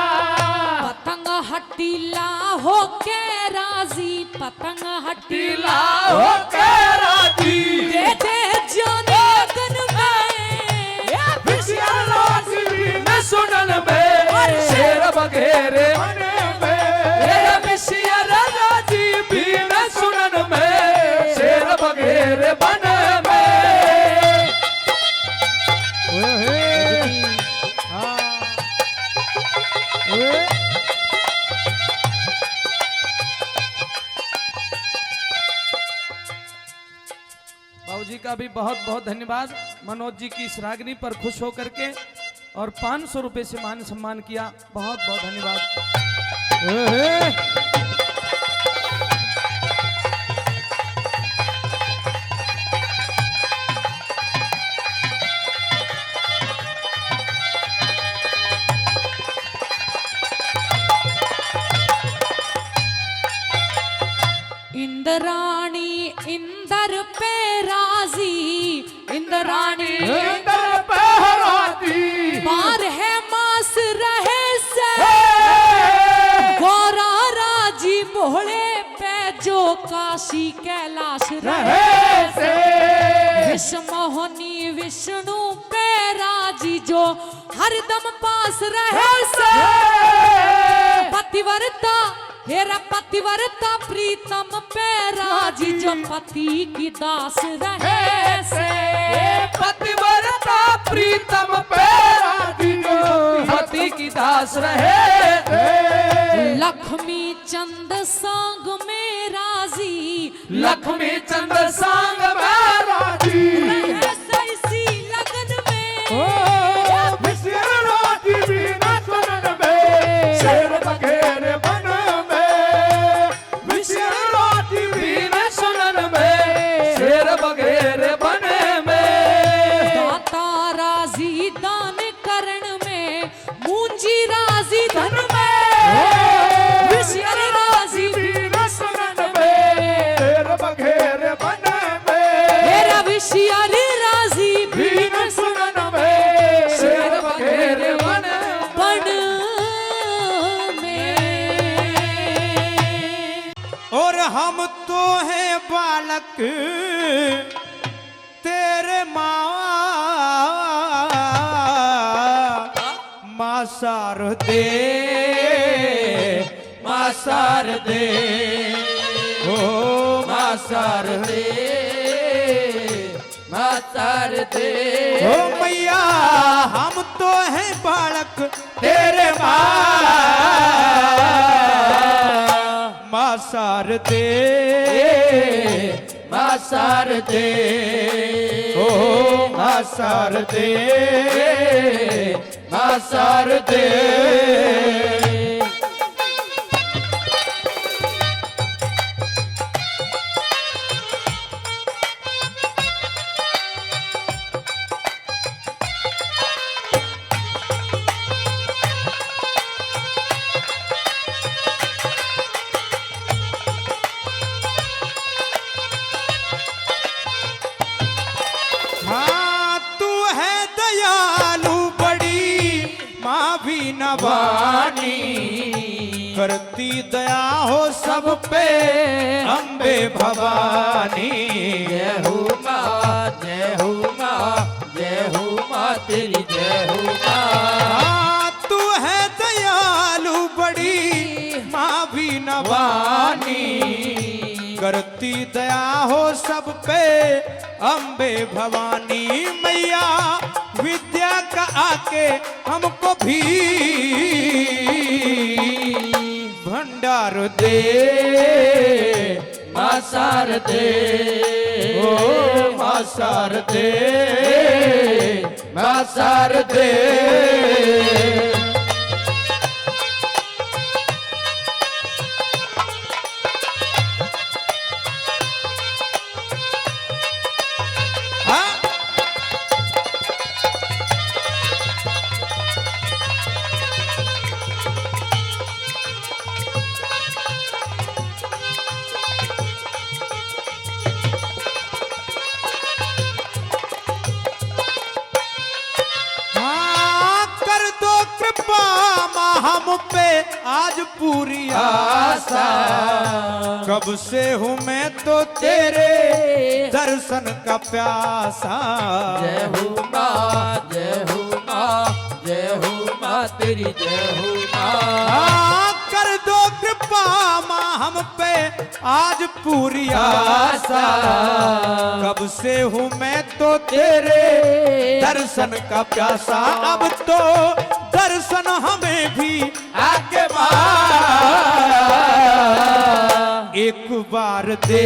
पतंग हटीला हो के राजी, पतंग हटीला हो के राजी, दे दे जाने लगन में, राजी में सुनन में, शेर बघेरे राजी भी न सुनन में, शेर बघेरे बन में। बाबूजी का भी बहुत बहुत धन्यवाद। मनोज जी की इस रागनी पर खुश होकर के और 500 रुपए से मान सम्मान किया। बहुत बहुत धन्यवाद। इंद्राणी इंदर पे राजी, इंद्राणी इंदर पे राजी, बार है मास रहे से, गौरा राजी बोले पे जो काशी कैलाश रहे से, विश्व मोहनी विष्णु पे राजी जो हरदम पास रहे से, पतिव्रता हेरा पतिव्रता प्रीतम पे राजी जो पति की दास रहे से, पतिव्रता प्रीतम पे राजी जो पति की दास रहे, लक्ष्मी चंद संग में राजी, लक्ष्मी चंद संग में राजी, रहे सैसी लगन में, राजी भी न सुनन में, शेर बघेरे बन में, राजी भी न सुनन में, शेर बघेरे बन में, दाता राजी दान करण में, मूंजी राजी धन में, विषयर राजी भी न सुनन में, शेर बघेरे बन में, मेरा विषयर राजी भी न सुनन में, शेर बघेरे बन बन में। और हम तो हैं बालक तेरे माँ शारदे, माँ शारदे, ओ माँ शारदे, माँ शारदे, ओ मैया हम तो हैं बालक तेरे माँ शारदे, माँ शारदे, ओ माँ शारदे, माँ शारदे। हाँ तू है दयालु बड़ी माँ भी नवानी, करती दया हो सब पे अम्बे भवानी। जय हो माँ, जय हो माँ, जय हो माँ तेरी जय हो माँ। तू है दयालु बड़ी माँ भी नवानी, करती दया हो सब पे अम्बे भवानी। मैया विद्या का आके हमको भी भंडार दे, माँ शारदे, ओ माँ शारदे, माँ शारदे। हम पे आज पूरी आशा, कब से हूँ मैं तो तेरे दर्शन का प्यासा। जय हो माँ, जय हो माँ, जय हो माँ तेरी जय हो माँ। कर दो कृपा माँ हम पे आज पूरी आशा, कब से हूँ मैं तो तेरे दर्शन का प्यासा। अब तो दर्शन हमें भी आके एक बार दे,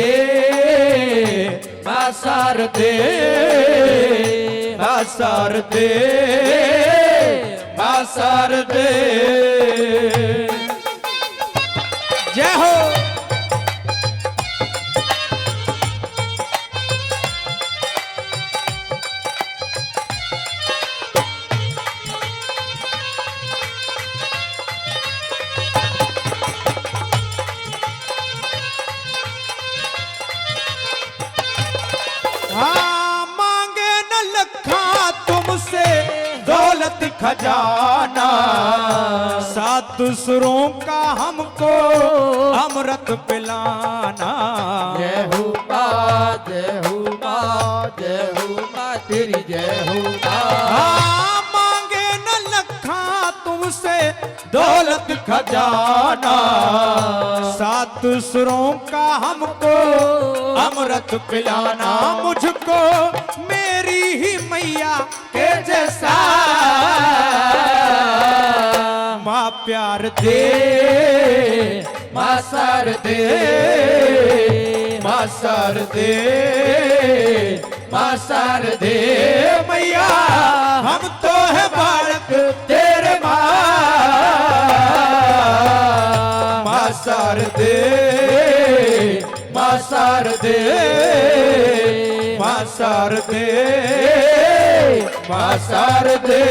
माँ शारदे, माँ शारदे, माँ शारदे। जय हो। हाँ मांगे न लखा तुमसे दौलत खजाना, सात सुरों का हमको अमृत पिलाना। जय हो माँ, जय हो माँ, जय हो माँ तेरी जय हो माँ। हाँ मांगे न लखा तुमसे दौलत खजाना, सात सुरों का हमको अमृत पिलाना। मुझको मेरी ही मैया के जैसा माँ प्यार दे, माँ शारदे, माँ शारदे, माँ शारदे। मैया हम तो है बालक तेरे माँ, माँ शारदे, माँ शारदे, माँ शारदे, माँ शारदे।